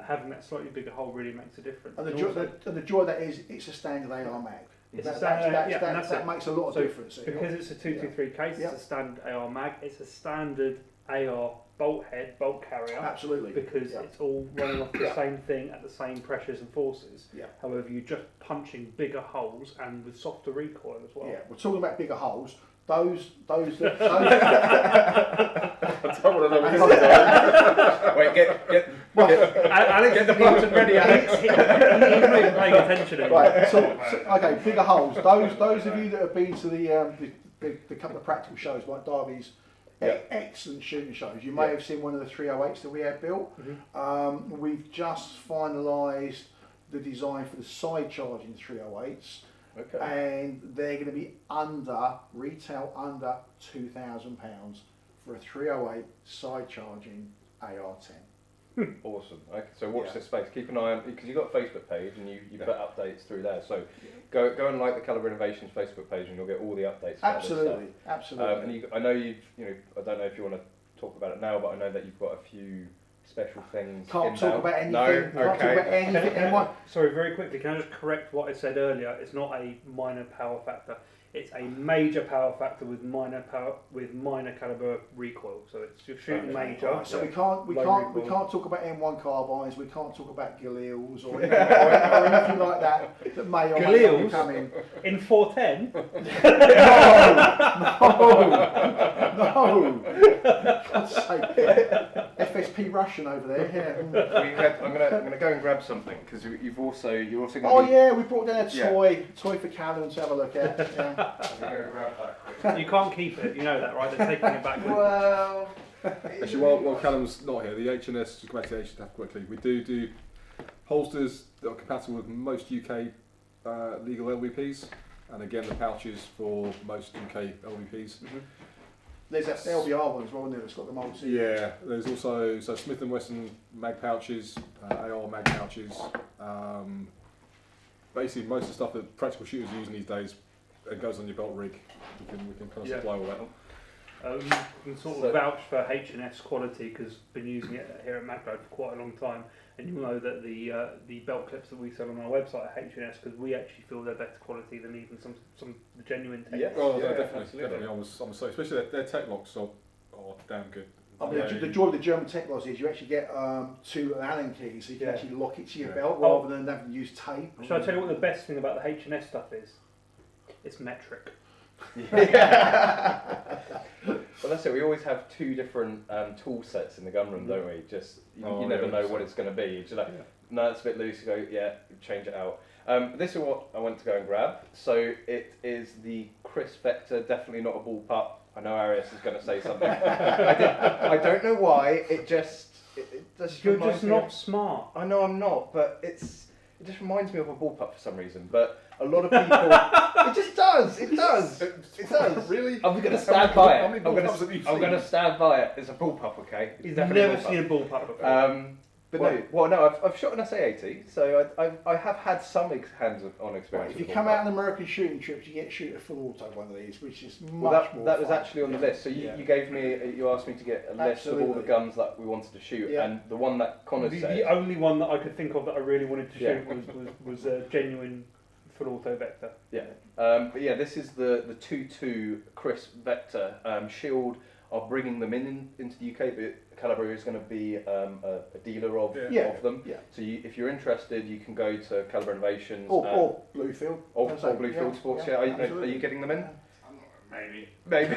having that slightly bigger hull really makes a difference. And the joy of that is it's a standard AR mag. That makes a lot of difference. Because it's a 223 case, it's a standard AR mag, it's a standard AR bolt head, bolt carrier. Absolutely. Because it's all running off the same thing at the same pressures and forces. Yeah. However, you're just punching bigger holes and with softer recoil as well. Yeah, we're talking about bigger holes. Those I don't want to know what this is. Wait, get Alex, get the button ready. He's not even paying attention. Right, so okay, bigger holes. Those of you that have been to the couple of practical shows like Derby's, excellent shooting shows. You may have seen one of the 308s that we had built. We've just finalised the design for the side charging 308s. Okay. And they're going to be retail under £2,000 for a 308 side charging AR-10. Awesome. Okay, so watch this space. Keep an eye on, because you've got a Facebook page and you put updates through there. So go and like the Calibre Innovations Facebook page and you'll get all the updates. Absolutely. And I know I don't know if you want to talk about it now, but I know that you've got a few special things. Can't talk about anything. No, Can't talk about anything. Sorry, very quickly, can I just correct what I said earlier? It's not a minor power factor. It's a major power factor with minor caliber recoil. So it's you're shooting major. Right, so we can't talk about M1 carbines. We can't talk about Galils or anything like that that may or may not be coming in 410. No. God's sake. FSP Russian over there. I'm gonna go and grab something because you're also going. Oh yeah, we brought down a toy for Canon to have a look at. You can't keep it, you know that, right? They're taking it back. Well, actually, while Callum's not here, the H&S, to come back to the H&S quickly, we do holsters that are compatible with most UK legal LVPs, and again the pouches for most UK LVPs. There's that LBR one as well, isn't there? It's got the multi. Yeah, there's also Smith & Wesson mag pouches, AR mag pouches. Basically, most of the stuff that practical shooters are using these days. It goes on your belt rig. We can kind of supply all that. You can sort of vouch for H&S quality because I've been using it here at Macro for quite a long time, and you'll know that the belt clips that we sell on our website are H&S because we actually feel they're better quality than even some of the genuine tech. Definitely. I'm so especially their tech locks are damn good. I mean, the joy of the German tech locks is you actually get two Allen keys, so you can actually lock it to your belt rather than having to use tape. Shall I tell you what the best thing about the H&S stuff is? It's metric. Well, that's it. We always have two different tool sets in the gun room, don't we? Just you never know what it's going to be. Just like, no, it's a bit loose. You go, change it out. This is what I went to go and grab. So it is the Kriss Vector. Definitely not a ball pup. I know Arias is going to say something. I don't know why. It You're just not smart. I know I'm not, but it just reminds me of a bullpup for some reason. But a lot of people, it just does. It does. It does. Really? I'm going to stand by it. How many bullpups have you I'm seen? going to stand by it. It's a bullpup, okay? He's never seen a bullpup before. But no, I've shot an SA80, so I have had some hands-on experience. Right, if you with come bullpup. out on American shooting trips, you get to shoot a full auto one of these, which is much Well, more that was fun. actually on the list. So you gave me, you asked me to get a list of all the Absolutely. guns that we wanted to shoot, and the one that Connor said. The only one that I could think of that I really wanted to Yeah. shoot was a genuine full auto Vector. Yeah, but yeah, this is the 2.2 Kriss Vector Shield. Are bringing them into the UK, but Calibre is going to be a dealer of them. Yeah. So if you're interested, you can go to Calibre Innovations Or Bluefield. or Bluefield Sports. Yeah, are you getting them in? Maybe. Maybe.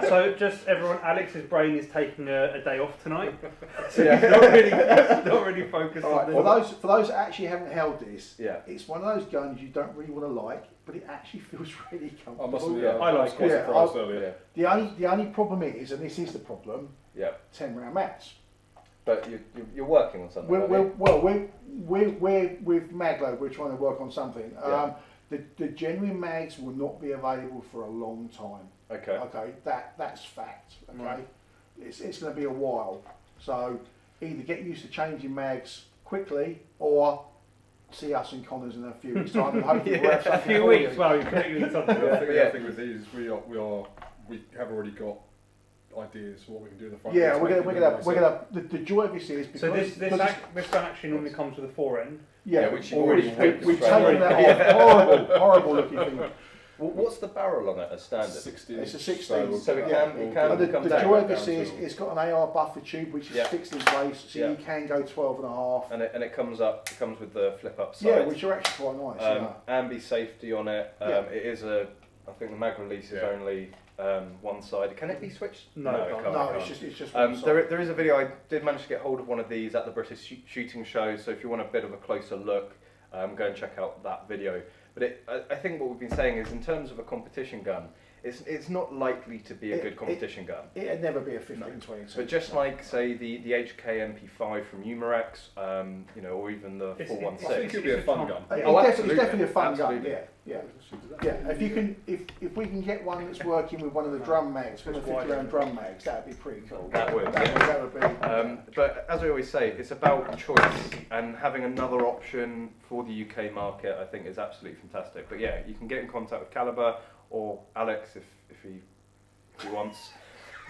So just everyone, Alex's brain is taking a day off tonight. So Yeah. he's not really focused All right, on this. for those that actually haven't held this, Yeah. it's one of those guns you don't really want to like, but it actually feels really comfortable. I must admit, Yeah. I like was quite it. surprised Yeah, earlier. The only problem is, and this is the problem, Yeah. 10 round mags. But you're working on something. We're with Maglo, we're trying to work on something. Yeah. The genuine mags will not be available for a long time. Okay. Okay, that's fact. Okay, Right. it's going to be a while. So either get used to changing mags quickly, or see us in Connors in a few weeks' time, and hopefully we'll have A something few for weeks, you. well, you could do something. I think with these, we have already got ideas for what we can do in the front. Yeah, Let's we're make gonna it the joy of this is because So this because gun actually normally comes with a fore end. yeah, which you've already we've ripped taken straight that off. Horrible looking thing. What's the barrel on it as standard? 60. It's a 16. So it Yeah. can But come the down. joy of this is it's got an AR buffer tube which is Yeah. fixed in place, so Yeah. you can go 12 and a half. And it comes up. It comes with the flip up side. Yeah, which are actually quite nice. Ambi safety on it. Yeah. It is I think the mag release is only one side. Can it be switched? No, it it can't. No, It it's can't. just one side. There is a video. I did manage to get hold of one of these at the British Shooting Show. So if you want a bit of a closer look, go and check out that video. But I think what we've been saying is, in terms of a competition gun, it's not likely to be a good competition gun. It'd never be a 15-22. But just like, say, the HK MP5 from Numerax, or even the It's- 416. I think it'd be a fun gun. It's definitely a fun Absolutely. gun. Yeah. If we can get one that's working with one of the drum mags, one of the 50-round drum mags, that'd be pretty cool. That would. That would be. But as I always say, it's about choice, and having another option for the UK market, I think, is absolutely fantastic. But yeah, you can get in contact with Calibre or Alex if he wants.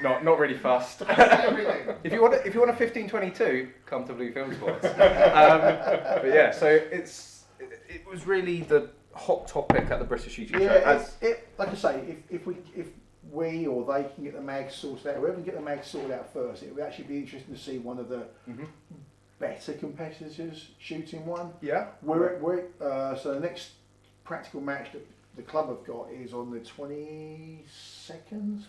Not really fast. if you want a 1522, come to Blue Film Sports. But yeah, so it was really the hot topic at the British Shooting Show. Like I say, if we or they can get the mags sorted out, whoever can get the mags sorted out first, it would actually be interesting to see one of the better competitors shooting one. Yeah. So the next practical match that the club have got is on the 22nd,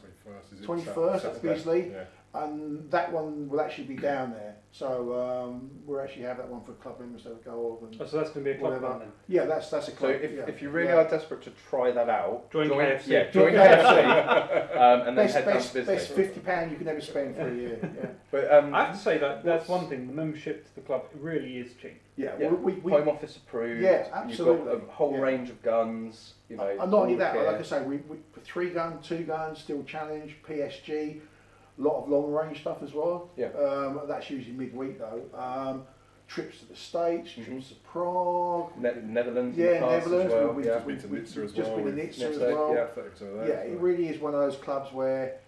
21st, obviously, and that one will actually be down there. So we'll actually have that one for club members to go of. And So that's going to be a club whatever. one then? Yeah, that's a So club. if you really are desperate to try that out, Join KFC. Yeah, Join join KFC, and then head down best to business. £50 you can ever spend for a year. Yeah, But I have to say that's one thing. The membership to the club really is cheap. yeah. Yeah. We Home Office approved. Yeah, You've absolutely. got a whole Yeah. range of guns. And not only that, like I say, we for 3 gun, 2 guns, still challenge, PSG, a lot of long range stuff as well. Yeah. That's usually midweek though. Trips to the States, trips to Prague. Netherlands. Yeah, in the past Netherlands. As well. We've yeah. Been to Nizza as just well, been in we've- Nizza as Nizza, well. yeah. It really is one of those clubs where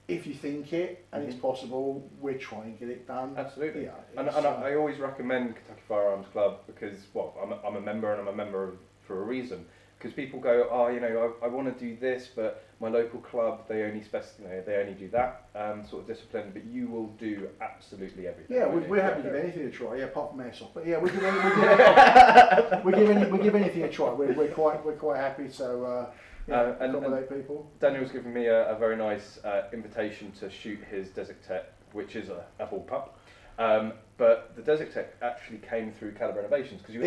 if you think it and it's possible, we're trying to get it done. Absolutely. Yeah, And it's, I always recommend Kentucky Firearms Club because, well, I'm a member and I'm a member for a reason. Because people go, I want to do this, but my local club, they only they only do that sort of discipline, but you will do absolutely everything. Yeah, we're happy to give anything a try. Yeah, apart from airsoft, but yeah, we give anything a try. We're quite happy to accommodate people. Daniel's given me a very nice invitation to shoot his Desert Tech, which is a bullpup. But the Desert Tech actually came through Calibre Innovations because you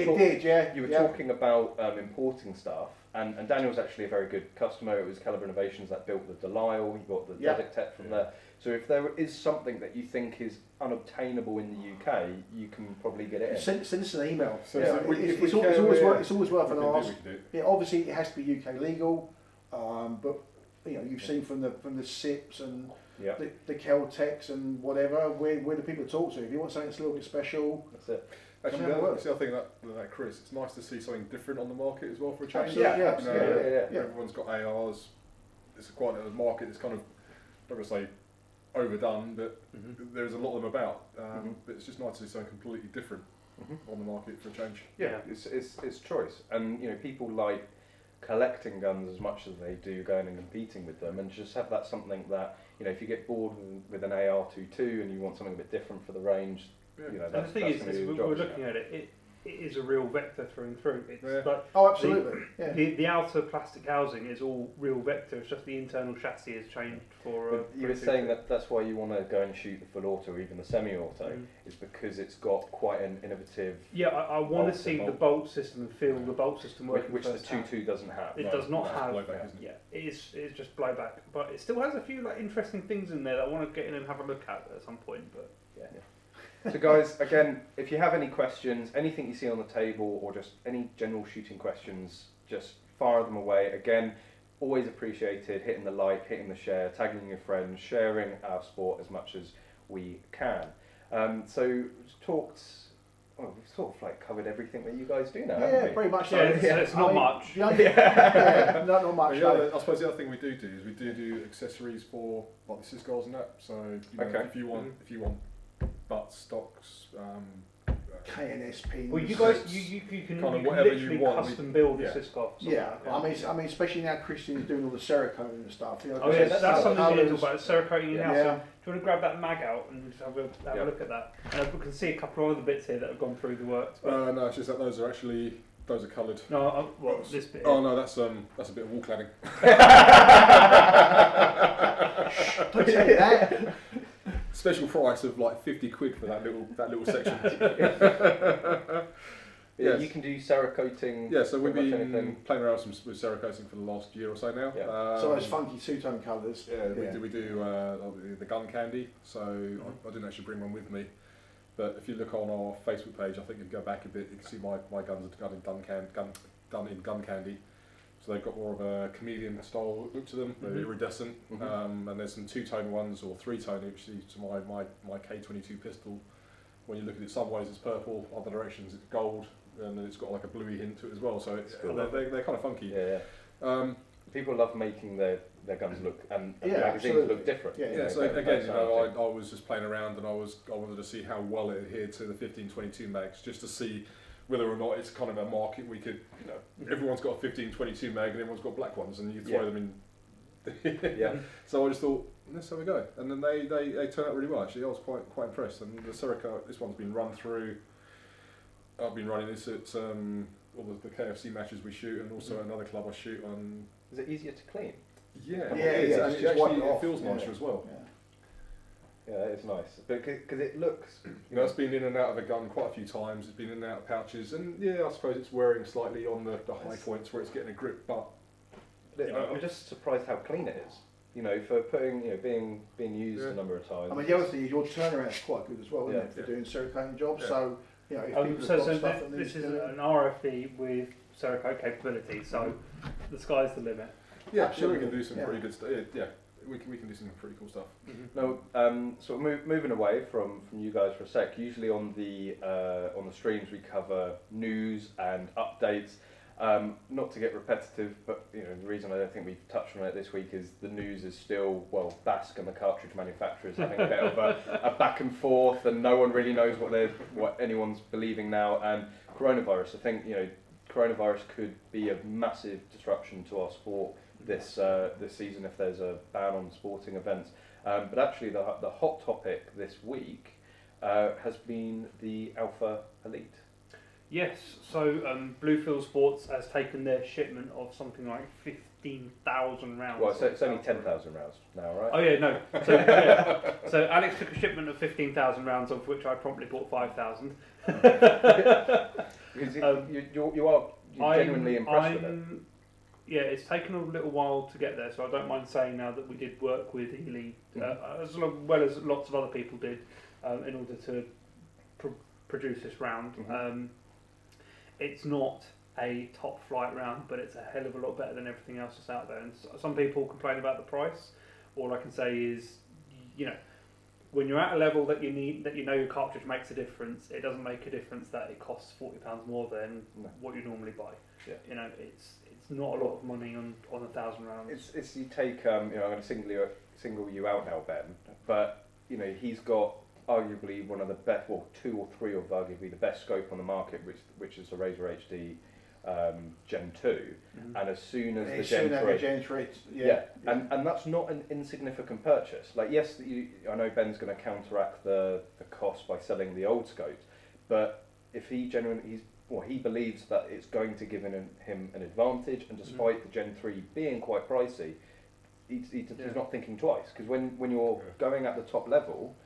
were talking about importing stuff. and Daniel's actually a very good customer. It was Calibre Innovations that built the Delisle. He got the Desert Tech from there. So if there is something that you think is unobtainable in the UK, you can probably get it in. Send us an email. So it's always worth an ask. Yeah, obviously it has to be UK legal, but you've seen from the SIPs and the Caltex and whatever, we're the people to talk to. If you want something that's a little bit special, that's it. Actually, the other thing that Chris, it's nice to see something different on the market as well for a change. Absolutely, Everyone's got ARs. It's quite a market that's kind of, I'm not going to say overdone, but there's a lot of them about. But it's just nice to see something completely different on the market for a change. Yeah, it's choice, and people like collecting guns as much as they do going and competing with them, and just have that something that if you get bored with an AR-22 and you want something a bit different for the range. And the thing is we're looking at it is a real Vector through and through. It's like absolutely. The outer plastic housing is all real Vector. It's just the internal chassis has changed for. You were saying that's why you want to go and shoot the full auto or even the semi-auto, is because it's got quite an innovative. Yeah, I want to see the bolt system and feel the bolt system working. Which the 2.2 doesn't have. It does not have. Blowback, isn't it? Yeah, it's just blowback, but it still has a few interesting things in there that I want to get in and have a look at some point. But yeah. So guys, again, if you have any questions, anything you see on the table, or just any general shooting questions, just fire them away. Again, always appreciated hitting the like, hitting the share, tagging your friends, sharing our sport as much as we can. So we've sort of like covered everything that you guys do now, haven't we? Pretty much. Yeah, it's not much. Not much. I suppose the other thing we do is we do accessories for like the CISCARs and that. So if you want butt stocks, KNS pins. Well, you guys, you can literally custom build the CISCAR. I mean, especially now Christian's doing all the Cerakote and stuff. That's something you talk about. Cerakoting in house. So, do you want to grab that mag out and just have a look at that? And we can see a couple of other bits here that have gone through the works. No, it's just that those are coloured. No, this bit. Oh no, that's a bit of wall cladding. Don't say that. Special price of like 50 quid for that little section. Yes. You can do Cerakoting. Yeah, so we've been playing around with Cerakoting for the last year or so now. Yeah. So those funky two-tone colours. We do the gun candy. So I didn't actually bring one with me, but if you look on our Facebook page, I think if you go back a bit, you can see my guns are done in gun candy. So they've got more of a chameleon style look to them. They're iridescent, and there's some two-tone ones or three-tone. Actually, to my K22 pistol, when you look at it, some ways it's purple, other directions it's gold, and then it's got like a bluey hint to it as well. So they're kind of funky. Yeah. People love making their guns look and magazines look different. So again, I was just playing around, and I wanted to see how well it adhered to the 15-22 mags, just to see whether or not it's kind of a market we could, everyone's got a 15-22 mag and everyone's got black ones, and you throw them in. So I just thought, let's have a go, and then they turned out really well. Actually, I was quite impressed. And the Cerakote, this one's been run through. I've been running this at all the KFC matches we shoot, and also another club I shoot on. Is it easier to clean? Yeah, it is. It feels nicer as well. Yeah, it's nice, because it looks. It's been in and out of a gun quite a few times. It's been in and out of pouches, and I suppose it's wearing slightly on the high points where it's getting a grip. But I'm just surprised how clean it is. For putting, being used a number of times. I mean, the other thing is your turnaround is quite good as well, isn't it, for doing Cerakoting jobs. So, if people have got stuff that this is an RFE with Cerakote capability. So, the sky's the limit. Yeah, absolutely. We can do some pretty good stuff. Yeah. We can do some pretty cool stuff. Now, so moving away from you guys for a sec. Usually on the streams we cover news and updates. Not to get repetitive, but the reason I don't think we've touched on it this week is the news is still Basque and the cartridge manufacturers having a bit of a back and forth, and no one really knows what anyone's believing now. And coronavirus, I think coronavirus could be a massive disruption to our sport this season if there's a ban on sporting events. But actually the hot topic this week has been the Alpha Elite. Yes, so Bluefield Sports has taken their shipment of something like 15,000 rounds. Well, so it's only 10,000 rounds now, right? Oh yeah, no. So Alex took a shipment of 15,000 rounds, of which I promptly bought 5,000. Because you are genuinely impressed with it. Yeah, it's taken a little while to get there, so I don't mind saying now that we did work with Ely, as well as lots of other people did, in order to produce this round. It's not a top flight round, but it's a hell of a lot better than everything else that's out there. And some people complain about the price. All I can say is, you know, when you're at a level that you know your cartridge makes a difference, it doesn't make a difference that it costs £40 more than what you normally buy. Yeah. You know, it's not a lot of money on 1,000 rounds. It's you take you know, I'm going to single you out now, Ben, but you know, he's got arguably one of the best, well, 2 or 3 of arguably the best scope on the market, which is the Razor HD Gen 2, and as soon as the Gen 3, and that's not an insignificant purchase. Like, yes, I know Ben's going to counteract the cost by selling the old scopes, but if he he believes that it's going to give him an advantage, and despite the Gen 3 being quite pricey, he's not thinking twice, because when you're going at the top level,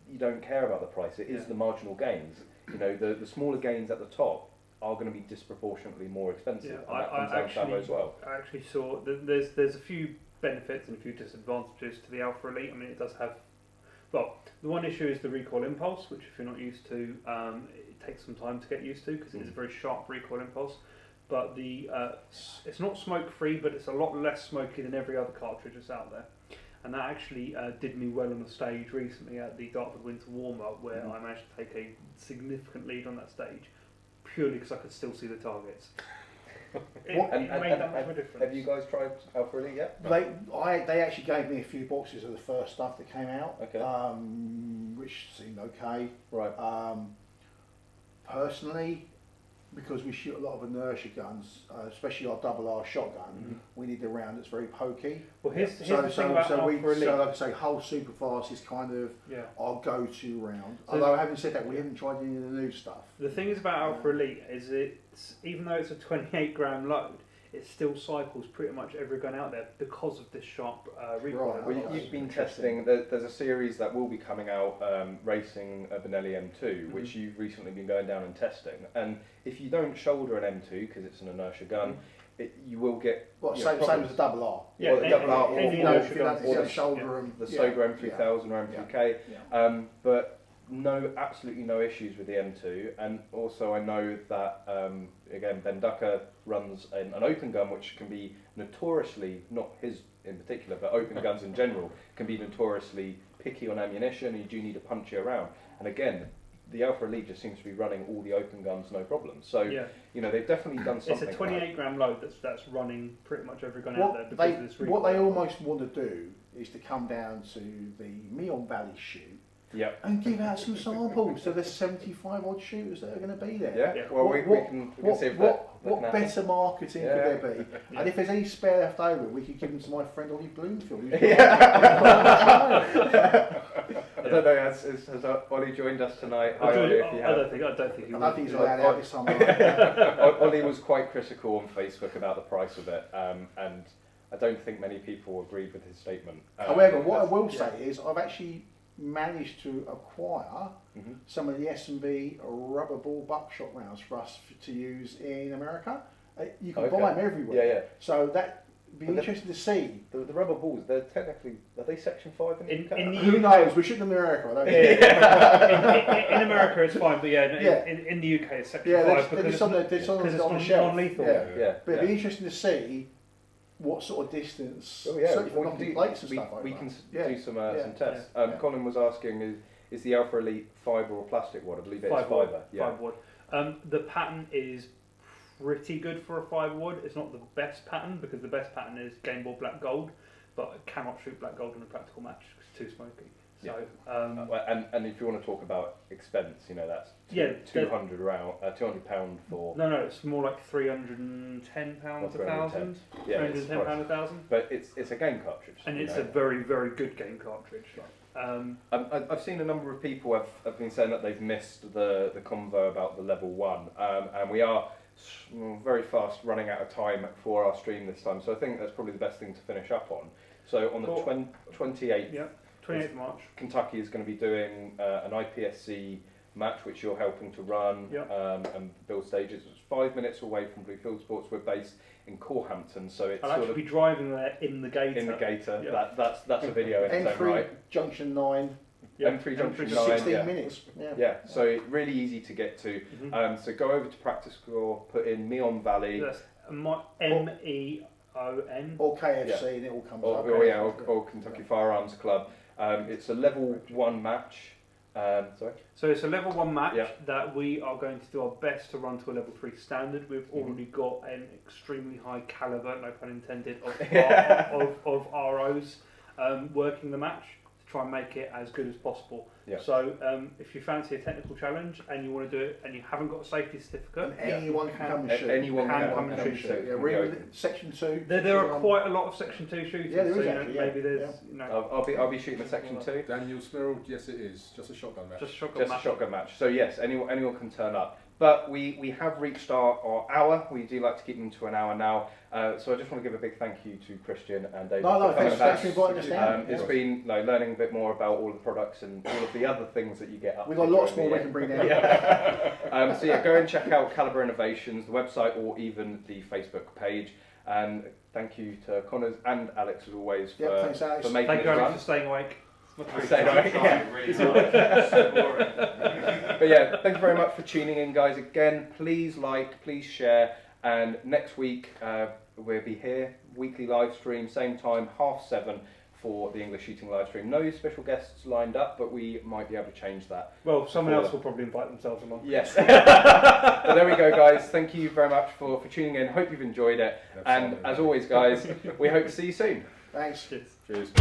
you don't care about the price. It is the marginal gains. You know, the smaller gains at the top are going to be disproportionately more expensive, and that comes down to ammo as well. I actually saw there's a few benefits and a few disadvantages to the Alpha Elite. I mean, it does have, well, the one issue is the recoil impulse, which if you're not used to, it takes some time to get used to, because it is a very sharp recoil impulse. But it's not smoke free, but it's a lot less smoky than every other cartridge that's out there. And that actually did me well on the stage recently at the Dartford Winter Warm-Up, where I managed to take a significant lead on that stage, purely because I could still see the targets. It made that much of a difference. Have you guys tried Alpha Elite yet? They actually gave me a few boxes of the first stuff that came out, which seemed okay. Right. Personally, because we shoot a lot of inertia guns, especially our double-R shotgun, we need a round that's very pokey. Well, here's the thing about Alpha Elite. So like I say, Hull Superfast is kind of our go-to round. So although having said that, we haven't tried any of the new stuff. The thing is about Alpha Elite is it's, even though it's a 28 gram load, it still cycles pretty much every gun out there because of this sharp recoil. Right. Well, you've been testing, there's a series that will be coming out, racing a Benelli M2, which you've recently been going down and testing. And if you don't shoulder an M2, because it's an inertia gun, you will get... Same as the double R. Yeah, the double R, or the shoulder the Stoker M3000 or M3K. But absolutely no issues with the M2, and also I know that again, Ben Ducker runs an open gun, which can be notoriously, not his in particular, but open guns in general can be notoriously picky on ammunition. You do need a punchy round, and again, the Alpha Elite just seems to be running all the open guns no problem. So you know, they've definitely done something. It's a 28 gram load that's running pretty much every gun out there. Because of this recoil. What they almost want to do is to come down to the Meon Valley shoot. And give out some samples to the 75 odd shooters that are going to be there. Well, we can see if what better marketing could there be? And if there's any spare left over, we could give them to my friend Ollie Bloomfield. I don't know. Has Ollie joined us tonight? I don't think he I don't think he's allowed out this summer. Ollie was quite critical on Facebook about the price of it, and I don't think many people agreed with his statement. However, what I will say is I've actually managed to acquire some of the S&B rubber ball buckshot rounds for us to use in America. You can buy them everywhere. So that would be interesting to see. The rubber balls, they're technically, are they Section 5 in the UK? Who knows? We shouldn't in America, I don't know. In America it's fine, but in the UK it's Section 5 because it's on the shelf. Non-lethal. But it'd be interesting to see what sort of distance, we can do some tests. Colin was asking, is the Alpha Elite fibre or plastic one? I believe it's fibre. Fibre wood. The pattern is pretty good for a fibre wood. It's not the best pattern, because the best pattern is Game Boy Black Gold, but I cannot shoot Black Gold in a practical match because it's too smoky. So, and if you want to talk about expense, you know, that's £200 for... No, it's more like £310 a thousand. £310 a thousand. But it's a game cartridge. And it's a very, very good game cartridge. I've seen a number of people have been saying that they've missed the convo about the level 1, and we are very fast running out of time for our stream this time, so I think that's probably the best thing to finish up on. So on the 28th 28th March, Kentucky is going to be doing an IPSC match, which you're helping to run and build stages. It's 5 minutes away from Bluefield Sports. We're based in Corhampton, so it's I'll sort actually of be driving there in the Gator. in the Gator. Yeah. That's a video in its own M3 right. Junction 9. M3 Junction 9. 16 minutes. Yeah, so really easy to get to. So go over to Practice Score, put in Meon Valley. That's MEON. Or KFC, and it all comes up. Or Kentucky Firearms Club. It's a level 1 match. Sorry? So it's a level 1 match that we are going to do our best to run to a level 3 standard. We've already got an extremely high calibre, no pun intended, of ROs working the match to try and make it as good as possible. So if you fancy a technical challenge and you want to do it and you haven't got a safety certificate, and anyone can come and shoot. Anyone can come and shoot. Yeah, we're in Section 2. There are quite a lot of Section 2 shooters. Yeah, there is so, actually, maybe there's. You know, I'll be shooting a Section 2. Daniel Smirrell, yes it is. Just a shotgun match. Just a shotgun match. So yes, anyone can turn up. But we have reached our hour. We do like to keep them to an hour now. So I just want to give a big thank you to Christian and David for coming back. Thanks for inviting us down. It's been learning a bit more about all the products and all of the other things that you get up to. We've got lots more we can bring down. So yeah, go and check out Calibre Innovations, the website, or even the Facebook page. And thank you to Connors and Alex as always for making this run. Thank you, Alex, for staying awake. But yeah, thank you very much for tuning in, guys. Again, please like, please share, and next week we'll be here, weekly live stream, same time, 7:30 for the English shooting live stream. No special guests lined up, but we might be able to change that. Well, someone else will probably invite themselves along. Yes. But there we go, guys. Thank you very much for tuning in. Hope you've enjoyed it. And as always, guys, we hope to see you soon. Thanks. Cheers. Cheers.